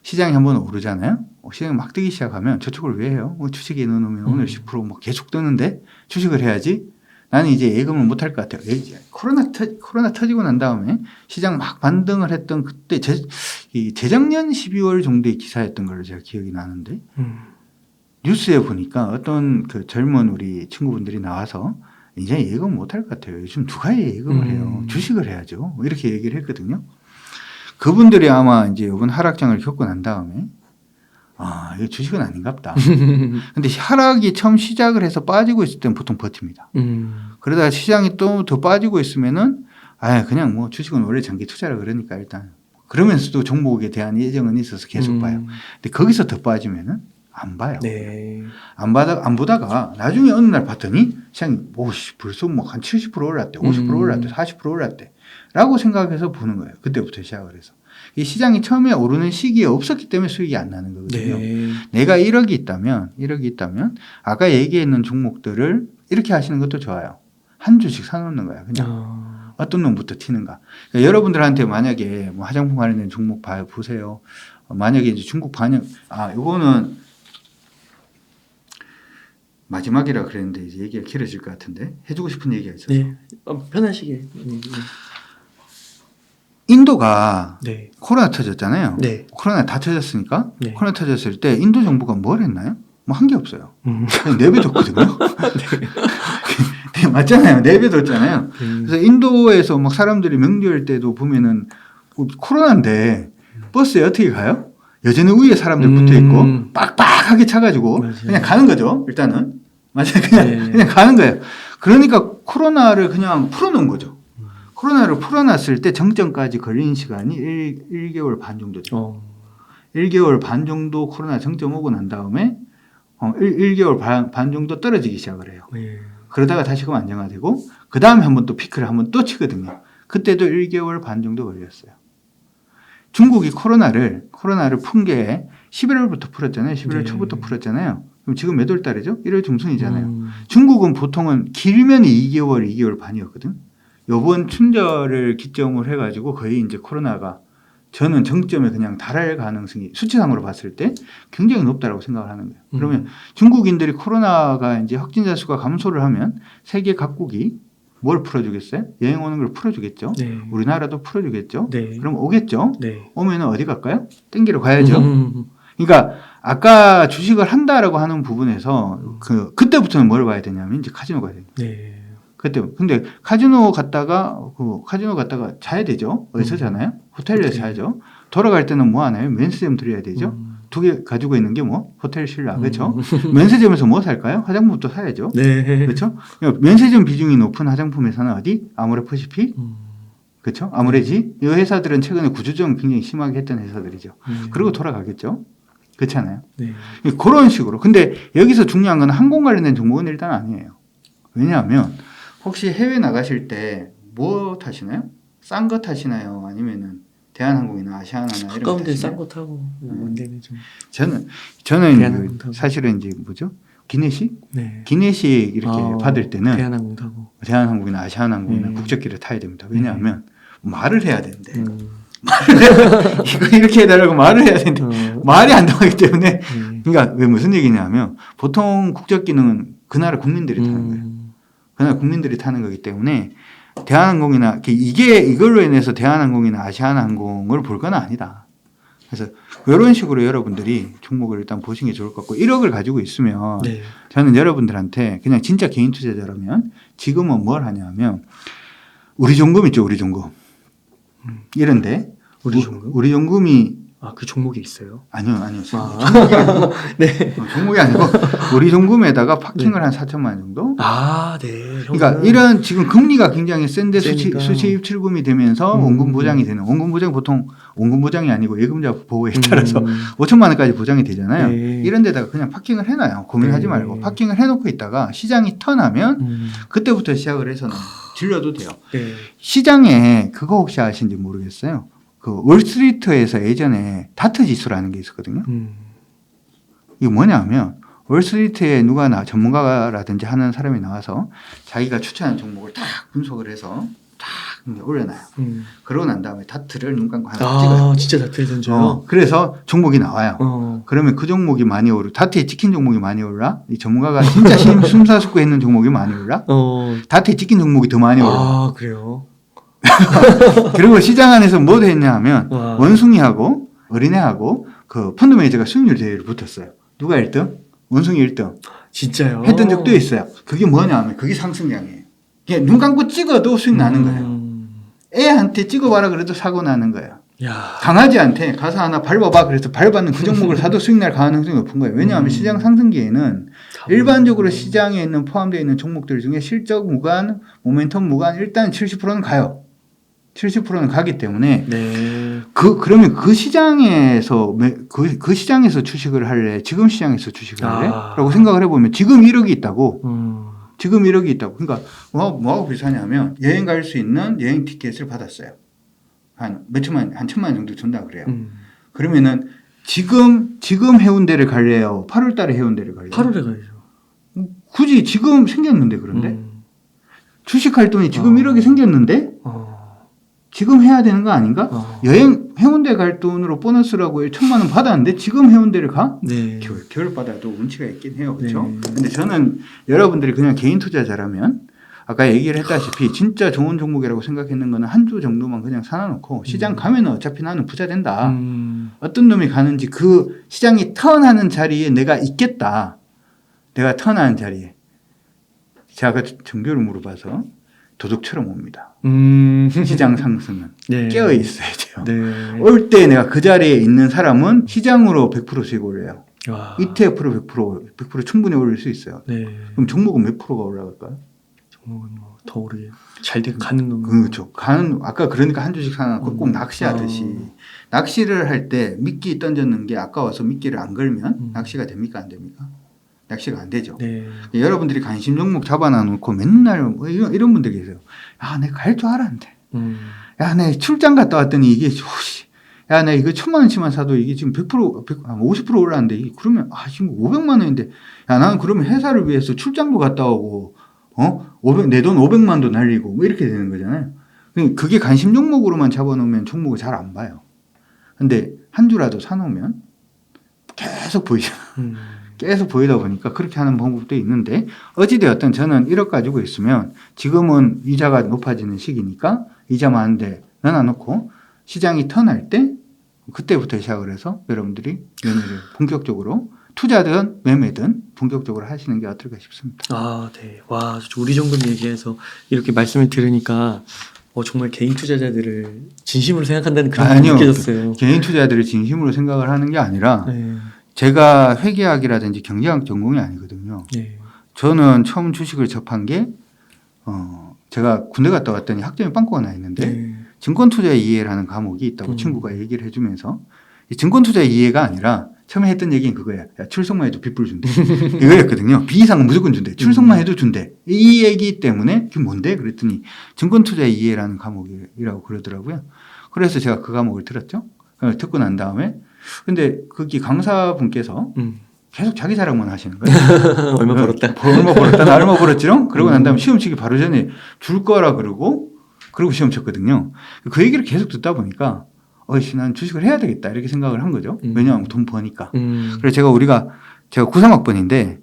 시장이 한번 오르잖아요. 시장이 막 뜨기 시작하면 저축을 왜 해요? 주식에 넣어놓으면 오늘 10% 막 계속 뜨는데 주식을 해야지. 나는 이제 예금을 못 할 것 같아요. 코로나 터지고 난 다음에 시장 막 반등을 했던 그때 재작년 12월 정도의 기사였던 걸로 제가 기억이 나는데 뉴스에 보니까 어떤 그 젊은 우리 친구분들이 나와서 이제 예금 못 할 것 같아요. 요즘 누가 예금을 해요? 주식을 해야죠. 이렇게 얘기를 했거든요. 그분들이 아마 이제 이번 하락장을 겪고 난 다음에 이거 주식은 아닌갑다. 근데 하락이 처음 시작을 해서 빠지고 있을 때는 보통 버팁니다. 그러다가 시장이 또 더 빠지고 있으면은 그냥 뭐 주식은 원래 장기 투자라 그러니까 일단 그러면서도 종목에 대한 예정은 있어서 계속 봐요. 근데 거기서 더 빠지면은 안 봐요. 네. 안 보다가 나중에 어느 날 봤더니 시장이 벌써 뭐 한 70% 올랐대, 50% 올랐대, 40% 올랐대 라고 생각해서 보는 거예요. 그때부터 시작을 해서. 이 시장이 처음에 오르는 시기에 없었기 때문에 수익이 안 나는 거거든요. 네. 내가 1억이 있다면 아까 얘기했는 종목들을 이렇게 하시는 것도 좋아요. 한 주씩 사놓는 거야. 그냥 어떤 놈부터 튀는가. 그러니까 여러분들한테 만약에 뭐 화장품 관련된 종목 보세요. 만약에 이제 중국 반영, 요거는 마지막이라 그랬는데 이제 얘기가 길어질 것 같은데 해주고 싶은 얘기가 있어서. 네. 편하시게. 인도가 네. 코로나 터졌잖아요. 네. 코로나 다 터졌으니까 네. 코로나 터졌을 때 인도 정부가 뭘 했나요? 뭐 한 게 없어요. 그냥 내버렸거든요. 네, 맞잖아요. 내버렸잖아요. 그래서 인도에서 막 사람들이 명절 때도 보면은 코로나인데 버스에 어떻게 가요? 여전히 위에 사람들 붙어 있고 빡빡하게 차가지고 맞아요. 그냥 가는 거죠. 일단은 맞아요. 네. 그냥 가는 거예요. 그러니까 코로나를 그냥 풀어놓은 거죠. 코로나를 풀어놨을 때 정점까지 걸린 시간이 1개월 반 정도 돼요. 1개월 반 정도 코로나 정점 오고 난 다음에 1개월 반 정도 떨어지기 시작을 해요. 네. 그러다가 다시금 안정화되고 그 다음에 한번 또 피크를 한번 또 치거든요. 그때도 1개월 반 정도 걸렸어요. 중국이 코로나를 푼 게 11월부터 풀었잖아요. 11월 네. 초부터 풀었잖아요. 그럼 지금 몇 월 달이죠? 1월 중순이잖아요. 중국은 보통은 길면 2개월 반이었거든. 요번 춘절을 기점으로 해가지고 거의 이제 코로나가 저는 정점에 그냥 달할 가능성이 수치상으로 봤을 때 굉장히 높다라고 생각을 하는 거예요. 그러면 중국인들이 코로나가 이제 확진자 수가 감소를 하면 세계 각국이 뭘 풀어주겠어요? 여행 오는 걸 풀어주겠죠. 네. 우리나라도 풀어주겠죠. 네. 그럼 오겠죠. 네. 오면은 어디 갈까요? 땡기러 가야죠. 그러니까 아까 주식을 한다라고 하는 부분에서 그때부터는 뭘 봐야 되냐면 이제 카지노 가야 돼요. 네. 그때 근데 카지노 갔다가 자야 되죠. 어디서 자나요? 호텔에서 자야죠. 돌아갈 때는 뭐 하나요? 면세점 드려야 되죠. 두 개 가지고 있는 게 뭐 호텔 신라 그렇죠. 면세점에서 뭐 살까요? 화장품부터 사야죠. 네. 그렇죠. 면세점 비중이 높은 화장품 회사는 어디? 아모레퍼시픽 그렇죠. 아모레지 이 회사들은 최근에 구조조정 굉장히 심하게 했던 회사들이죠. 그리고 돌아가겠죠. 그렇잖아요. 네. 그런 식으로. 근데 여기서 중요한 건 항공 관련된 종목은 일단 아니에요. 왜냐하면 혹시 해외 나가실 때 뭐 타시나요? 싼 거 타시나요? 아니면은 대한항공이나 아시아나나 이런 거 가까운데 타시나요? 싼 거 타고 원데는 좀. 저는 사실은 이제 뭐죠? 기내식? 네. 기내식 이렇게 받을 때는 대한항공 타고. 대한항공이나 아시아나항공이나 국적기를 타야 됩니다. 왜냐하면 말을 해야 되는데 이거 이렇게 해달라고 말을 해야 되는데 말이 안 나가기 때문에 그러니까 왜 무슨 얘기냐면 보통 국적기는 그 나라 국민들이 타는 거예요. 그 나라 국민들이 타는 거기 때문에 대한항공이나 이걸로 인해서 대한항공이나 아시아나항공을 볼 건 아니다. 그래서 이런 식으로 여러분들이 종목을 일단 보시는 게 좋을 것 같고 1억을 가지고 있으면 네. 저는 여러분들한테 그냥 진짜 개인 투자자라면 지금은 뭘 하냐면 우리 종금 있죠. 우리 종금. 이런데 우리 종금이 아, 그 종목이 있어요? 아니요. 아. 종목이 아니고, 네. 종목이 아니고 우리 종금에다가 파킹을 한 4천만 원 정도. 아, 네. 그러니까 형은- 이런 지금 금리가 굉장히 센데 세니까. 수시입 출금이 되면서 원금 보장이 되는, 원금 보장 보통 원금 보장이 아니고 예금자 보호에 따라서 5천만 원까지 보장이 되잖아요. 네. 이런 데다가 그냥 파킹을 해놔요. 고민하지 네. 말고 파킹을 해놓고 있다가 시장이 턴하면 그때부터 시작을 해서는 질러도 돼요. 네. 시장에 그거 혹시 아신지 모르겠어요. 그 월스트리트에서 예전에 다트 지수라는 게 있었거든요. 이게 뭐냐면 월스트리트에 누가 전문가라든지 하는 사람이 나와서 자기가 추천한 종목을 딱 분석을 해서 딱 올려놔요. 그러고 난 다음에 다트를 눈 감고 하나 찍어요. 아, 진짜 다트를 던져요? 그래서 종목이 나와요. 그러면 그 종목이 많이 오르, 다트에 찍힌 종목이 많이 올라, 이 전문가가 진짜 심사숙고했는 종목이 많이 올라, 다트에 찍힌 종목이 더 많이 올라. 아, 그래요? 그리고 시장 안에서 뭐 했냐 하면 와. 원숭이하고 어린애하고 그 펀드 매니저가 수익률 대회를 붙었어요. 누가 1등? 원숭이 1등. 진짜요? 했던 적도 있어요. 그게 뭐냐 하면 그게 상승량이에요. 그냥 눈 감고 찍어도 수익 나는 거예요. 애한테 찍어봐라 그래도 사고 나는 거예요. 야. 강아지한테 가서 하나 밟아봐 그래서 밟았는 그 종목을 사도 수익 날 가능성이 높은 거예요. 왜냐하면 시장 상승기에는 일반적으로 시장에 있는 포함되어 있는 종목들 중에 실적 무관, 모멘텀 무관 일단 70%는 가요. 70%는 가기 때문에 네. 그러면 그 시장에서 그 시장에서 주식을 할래? 지금 시장에서 주식을 할래? 라고 생각을 해보면 지금 1억이 있다고. 지금 1억이 있다고. 그러니까 뭐하고 비슷하냐면 여행 갈 수 있는 여행 티켓을 받았어요. 한 천만 원 정도 준다 그래요. 그러면은 지금 해운대를 갈래요? 8월 달에 해운대를 갈래요? 8월에 가야죠. 굳이 지금 생겼는데 그런데? 주식할 돈이 지금 1억이 생겼는데? 지금 해야 되는 거 아닌가? 해운대 갈 돈으로 보너스라고 1천만 원 받았는데 지금 해운대를 가? 네. 겨울 바다도 운치가 있긴 해요. 그렇죠? 네. 근데 저는 여러분들이 그냥 개인 투자자라면 아까 얘기를 했다시피 진짜 좋은 종목이라고 생각했는 거는 한 주 정도만 그냥 사놔놓고 시장 가면은 어차피 나는 부자 된다. 어떤 놈이 가는지 그 시장이 턴하는 자리에 내가 있겠다. 내가 턴하는 자리에. 제가 정교를 물어봐서 도둑처럼 옵니다. 시장 상승은 네. 깨어 있어야 돼요. 네. 올 때 내가 그 자리에 있는 사람은 시장으로 100% 수익 올려요. 와. ETF로 100% 충분히 올릴 수 있어요. 네. 그럼 종목은 몇 프로가 올라갈까요? 종목은 뭐 더 오르게 잘 돼 가는 놈. 그렇죠. 아까 그러니까 한 주씩 사놓고 꼭 낚시하듯이 낚시를 할 때 미끼 던졌는 게 아까워서 미끼를 안 걸면 낚시가 됩니까 안 됩니까? 낚시가 안 되죠. 네. 여러분들이 관심 종목 잡아놔놓고 맨날 뭐 이런 분들이 계세요. 야, 내가 갈 줄 알았는데. 야, 내 출장 갔다 왔더니 이게 야, 나 이거 1,000만 원치만 사도 이게 지금 50% 올랐는데 이게 그러면 지금 500만 원인데 야, 나는 그러면 회사를 위해서 출장도 갔다 오고 내 돈 500만도 날리고 뭐 이렇게 되는 거잖아요. 그게 관심 종목으로만 잡아놓으면 종목을 잘 안 봐요. 근데 한 주라도 사놓으면 계속 보이잖아. 계속 보이다 보니까 그렇게 하는 방법도 있는데 어찌되었든 저는 1억 가지고 있으면 지금은 이자가 높아지는 시기니까 이자 많은데 넣어놓고 시장이 턴할 때 그때부터 시작을 해서 여러분들이 매매를 본격적으로 투자든 매매든 본격적으로 하시는 게 어떨까 싶습니다. 아, 네. 와, 우리 종금 얘기해서 이렇게 말씀을 들으니까 정말 개인 투자자들을 진심으로 생각한다는 그런 게 느껴졌어요. 개인 투자자들을 진심으로 생각을 하는 게 아니라 네. 제가 회계학이라든지 경제학 전공이 아니거든요. 네. 저는 처음 주식을 접한 게 제가 군대 갔다 왔더니 학점이 빵꾸가 나 있는데 네. 증권투자 이해라는 과목이 있다고 친구가 얘기를 해주면서 이 증권투자 이해가 아니라 처음에 했던 얘기는 그거야. 야, 출석만 해도 빚불 준대. 이거였거든요. B 이상은 무조건 준대. 출석만 해도 준대. 이 얘기 때문에 그게 뭔데? 그랬더니 증권투자 이해라는 과목이라고 그러더라고요. 그래서 제가 그 과목을 들었죠. 듣고 난 다음에 근데 거기 강사분께서 계속 자기 자랑만 하시는 거예요. 얼마 벌었다. 얼마 벌었다. 나 얼마 벌었지롱? 그러고 난 다음에 시험 치기 바로 전에 줄 거라 그러고 시험 쳤거든요. 그 얘기를 계속 듣다 보니까 난 주식을 해야 되겠다 이렇게 생각을 한 거죠. 왜냐하면 돈 버니까. 그래서 제가 93학번인데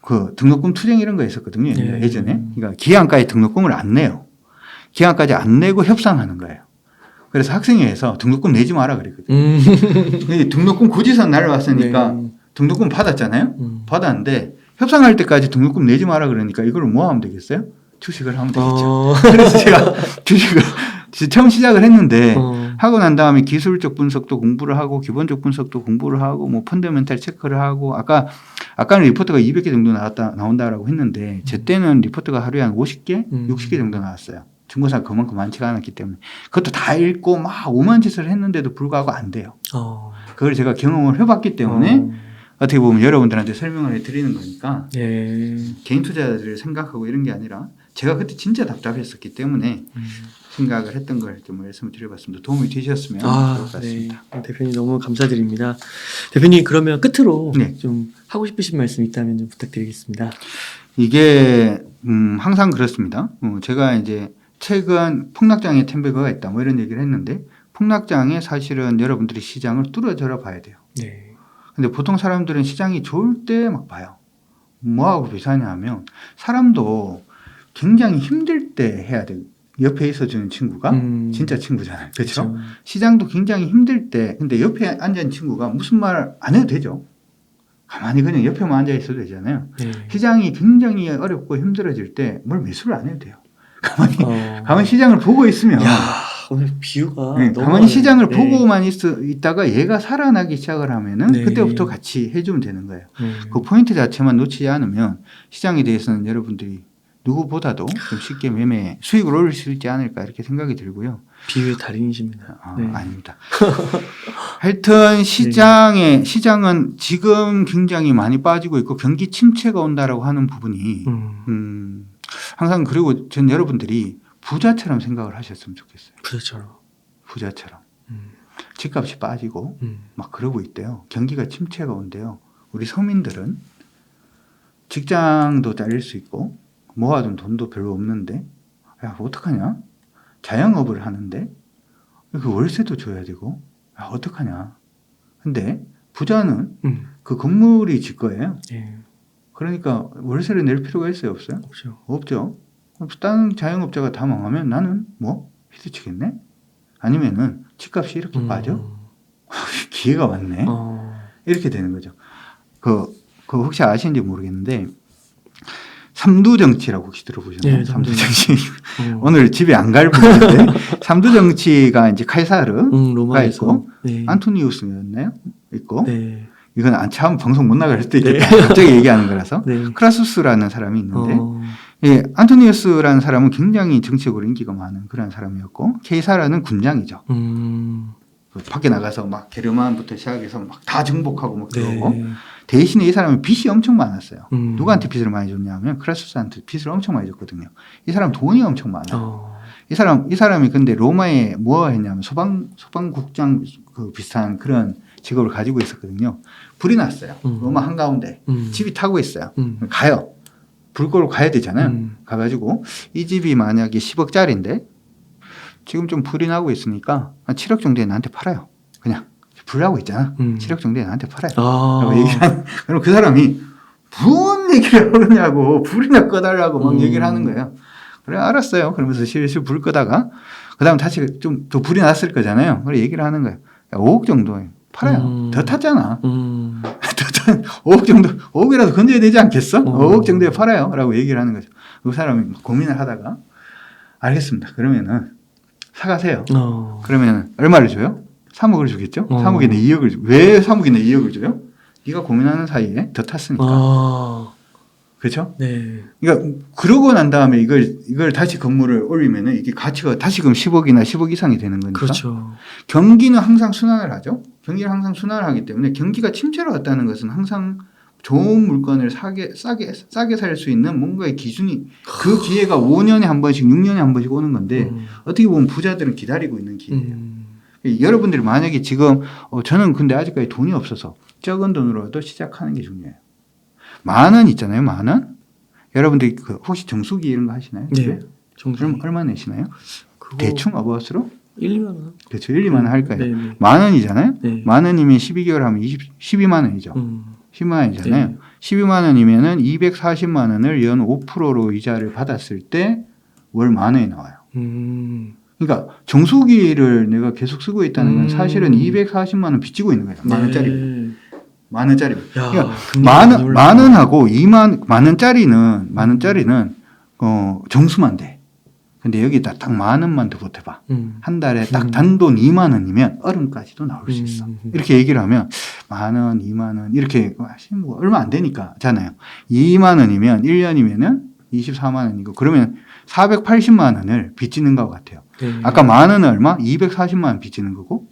그 등록금 투쟁 이런 거 있었거든요. 예전에. 그러니까 기한까지 등록금을 안 내요. 기한까지 안 내고 협상하는 거예요. 그래서 학생회에서 등록금 내지 마라 그랬거든요. 등록금 고지서 날라왔으니까 네. 등록금 받았잖아요. 받았는데 협상할 때까지 등록금 내지 마라 그러니까 이걸 뭐 하면 되겠어요? 주식을 하면 되겠죠. 그래서 제가 처음 시작을 했는데 하고 난 다음에 기술적 분석도 공부를 하고 기본적 분석도 공부를 하고 뭐 펀더멘탈 체크를 하고 아까는 리포트가 200개 정도 나온다라고 했는데 제 때는 리포트가 하루에 한 50개, 60개 정도 나왔어요. 증거사가 그만큼 많지가 않았기 때문에 그것도 다 읽고 막 오만 짓을 했는데도 불구하고 안 돼요. 그걸 제가 경험을 해봤기 때문에 어떻게 보면 여러분들한테 설명을 해드리는 거니까 예. 개인 투자자들을 생각하고 이런 게 아니라 제가 그때 진짜 답답했었기 때문에 생각을 했던 걸 좀 말씀을 드려봤습니다. 도움이 되셨으면 좋을 것 같습니다. 네. 대표님 너무 감사드립니다. 대표님 그러면 끝으로 네. 좀 하고 싶으신 말씀 있다면 좀 부탁드리겠습니다. 이게 항상 그렇습니다. 제가 이제 최근 폭락장에 템베거가 있다 뭐 이런 얘기를 했는데 폭락장에 사실은 여러분들이 시장을 뚫어져라 봐야 돼요. 네. 근데 보통 사람들은 시장이 좋을 때 막 봐요. 뭐하고 비슷하냐 하면 사람도 굉장히 힘들 때 해야 돼요. 옆에 있어주는 친구가 진짜 친구잖아요. 그렇죠? 시장도 굉장히 힘들 때 근데 옆에 앉아있는 친구가 무슨 말 안 해도 되죠. 가만히 그냥 옆에만 앉아 있어도 되잖아요. 네. 시장이 굉장히 어렵고 힘들어질 때 뭘 매수를 안 해도 돼요. 가만히 시장을 보고 있으면 야, 오늘 비유가 네, 너무 가만히 시장을 네. 보고만 있다가 얘가 살아나기 시작을 하면은 네. 그때부터 같이 해주면 되는 거예요. 그 포인트 자체만 놓치지 않으면 시장에 대해서는 여러분들이 누구보다도 좀 쉽게 수익을 올릴 수 있지 않을까 이렇게 생각이 들고요. 비유의 달인이십니다. 네. 아닙니다. 하여튼 시장은 지금 굉장히 많이 빠지고 있고 경기 침체가 온다라고 하는 부분이 항상 그리고 전 여러분들이 부자처럼 생각을 하셨으면 좋겠어요. 부자처럼. 집값이 빠지고 막 그러고 있대요. 경기가 침체가 온대요. 우리 서민들은 직장도 잘릴 수 있고 모아둔 돈도 별로 없는데 야 어떡하냐? 자영업을 하는데 그 월세도 줘야 되고 야 어떡하냐? 근데 부자는 그 건물이 집 거예요. 예. 그러니까 월세를 낼 필요가 있어요? 없어요? 없죠. 다른 자영업자가 다 망하면 나는 뭐 히스치겠네? 아니면은 집값이 이렇게 빠져? 기회가 왔네. 이렇게 되는 거죠. 그 혹시 아시는지 모르겠는데 삼두정치라고 혹시 들어보셨나요? 네, 삼두정치. 오늘 집에 안 갈 분인데 삼두정치가 이제 칼사르가 있고 네. 안토니우스였나요? 있고 네. 이건 참 방송 못 나갈 수도 있겠다. 갑자기 얘기하는 거라서 네. 크라수스라는 사람이 있는데 예, 안토니우스라는 사람은 굉장히 정치적으로 인기가 많은 그런 사람이었고 케이사르는 군장이죠. 밖에 나가서 막 게르만부터 시작해서 막 다 정복하고 막 그러고 네. 대신에 이 사람은 빚이 엄청 많았어요. 누구한테 빚을 많이 줬냐면 크라수스한테 빚을 엄청 많이 줬거든요. 이 사람 돈이 엄청 많아요. 이 사람이 근데 로마에 뭐 했냐면 소방국장 그 비슷한 그런 직업을 가지고 있었거든요. 불이 났어요. 로마 한가운데 집이 타고 있어요. 가요. 불 끄고 가야 되잖아요. 가가지고 이 집이 만약에 10억짜리인데 지금 좀 불이 나고 있으니까 한 7억 정도에 나한테 팔아요. 그냥 불 나고 있잖아. 7억 정도에 나한테 팔아요. 그럼 그 사람이 무슨 얘기를 하느냐고 불이나 꺼달라고 막 얘기를 하는 거예요. 그래 알았어요. 그러면서 실실 불 끄다가 그다음 다시 좀 더 불이 났을 거잖아요. 그래 얘기를 하는 거예요. 야, 5억 정도에 팔아요. 더 탔잖아. 5억 정도, 5억이라도 건져야 되지 않겠어? 5억 정도에 팔아요. 라고 얘기를 하는 거죠. 그 사람이 고민을 하다가 알겠습니다. 그러면은 사가세요. 그러면 얼마를 줘요? 3억을 주겠죠? 3억이나 2억을 줘. 왜 3억이나 2억을 줘요? 네가 고민하는 사이에 더 탔으니까. 그렇죠? 네. 그러니까 그러고 난 다음에 이걸 다시 건물을 올리면은 이게 가치가 다시금 10억이나 10억 이상이 되는 거니까. 그렇죠. 경기는 항상 순환을 하죠. 경기는 항상 순환을 하기 때문에 경기가 침체로 갔다는 것은 항상 좋은 물건을 싸게 살 수 있는 뭔가의 기준이 그 기회가 5년에 한 번씩 6년에 한 번씩 오는 건데 어떻게 보면 부자들은 기다리고 있는 기회예요. 여러분들이 만약에 지금 저는 근데 아직까지 돈이 없어서 적은 돈으로라도 시작하는 게 중요해요. 10,000원 있잖아요. 10,000원. 여러분들이 혹시 정수기 이런 거 하시나요? 네. 그럼 얼마 내시나요? 대충 어바웃으로? 1, 2만 원. 그렇죠. 1, 2만 원 할 거예요. 네. 10,000원이잖아요. 네. 10,000원이면 12개월 하면 12만 원이죠. 10만 원이잖아요. 네. 12만 원이면은 240만 원을 연 5%로 이자를 받았을 때 월 10,000원이 나와요. 그러니까 정수기를 내가 계속 쓰고 있다는 건 사실은 240만 원 빚지고 있는 거예요. 10,000원짜리. 10,000원짜리. 그러니까 10,000원하고 10,000원짜리는 정수만 돼. 근데 여기다 딱 10,000원만 더 보태봐. 한 달에 딱 음. 단돈 2만 원이면 어른까지도 나올 수 있어. 음. 이렇게 얘기를 하면 10,000원, 2만 원 이렇게 뭐 얼마 안 되니까잖아요. 2만 원이면 1년이면은 24만 원이고 그러면 480만 원을 빚지는 것 같아요. 네. 아까 10,000원은 얼마? 240만 원 빚지는 거고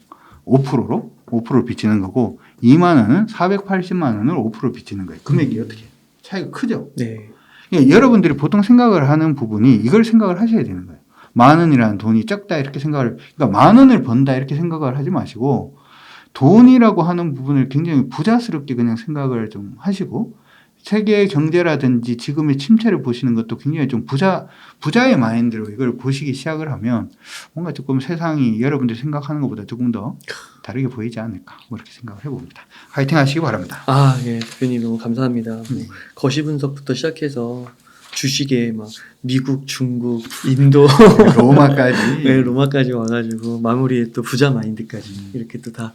5% 빚지는 거고 2만 원은 480만 원을 5% 빚지는 거예요. 금액이 어떻게 차이가 크죠? 네. 그러니까 여러분들이 보통 생각을 하는 부분이 이걸 생각을 하셔야 되는 거예요. 10,000원이라는 돈이 적다 이렇게 생각을 그러니까 10,000원을 번다 이렇게 생각을 하지 마시고 돈이라고 하는 부분을 굉장히 부자스럽게 그냥 생각을 좀 하시고 세계 경제라든지 지금의 침체를 보시는 것도 굉장히 좀 부자의 마인드로 이걸 보시기 시작을 하면 뭔가 조금 세상이 여러분들이 생각하는 것보다 조금 더 다르게 보이지 않을까 뭐 이렇게 생각을 해봅니다. 화이팅 하시기 바랍니다. 아, 예, 대표님 너무 감사합니다. 뭐 거시 분석부터 시작해서 주식에 막 미국, 중국, 인도, 로마까지 네, 로마까지 와가지고 마무리에 또 부자 마인드까지 이렇게 또 다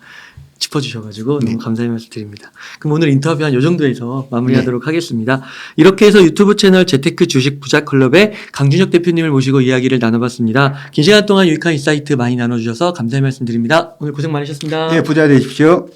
짚어주셔가지고 너무 감사의 말씀 드립니다. 그럼 오늘 인터뷰 한 요 정도에서 마무리하도록 하겠습니다. 이렇게 해서 유튜브 채널 재테크 주식 부자 클럽의 강준혁 대표님을 모시고 이야기를 나눠봤습니다. 긴 시간 동안 유익한 인사이트 많이 나눠주셔서 감사의 말씀 드립니다. 오늘 고생 많으셨습니다. 네, 부자 되십시오.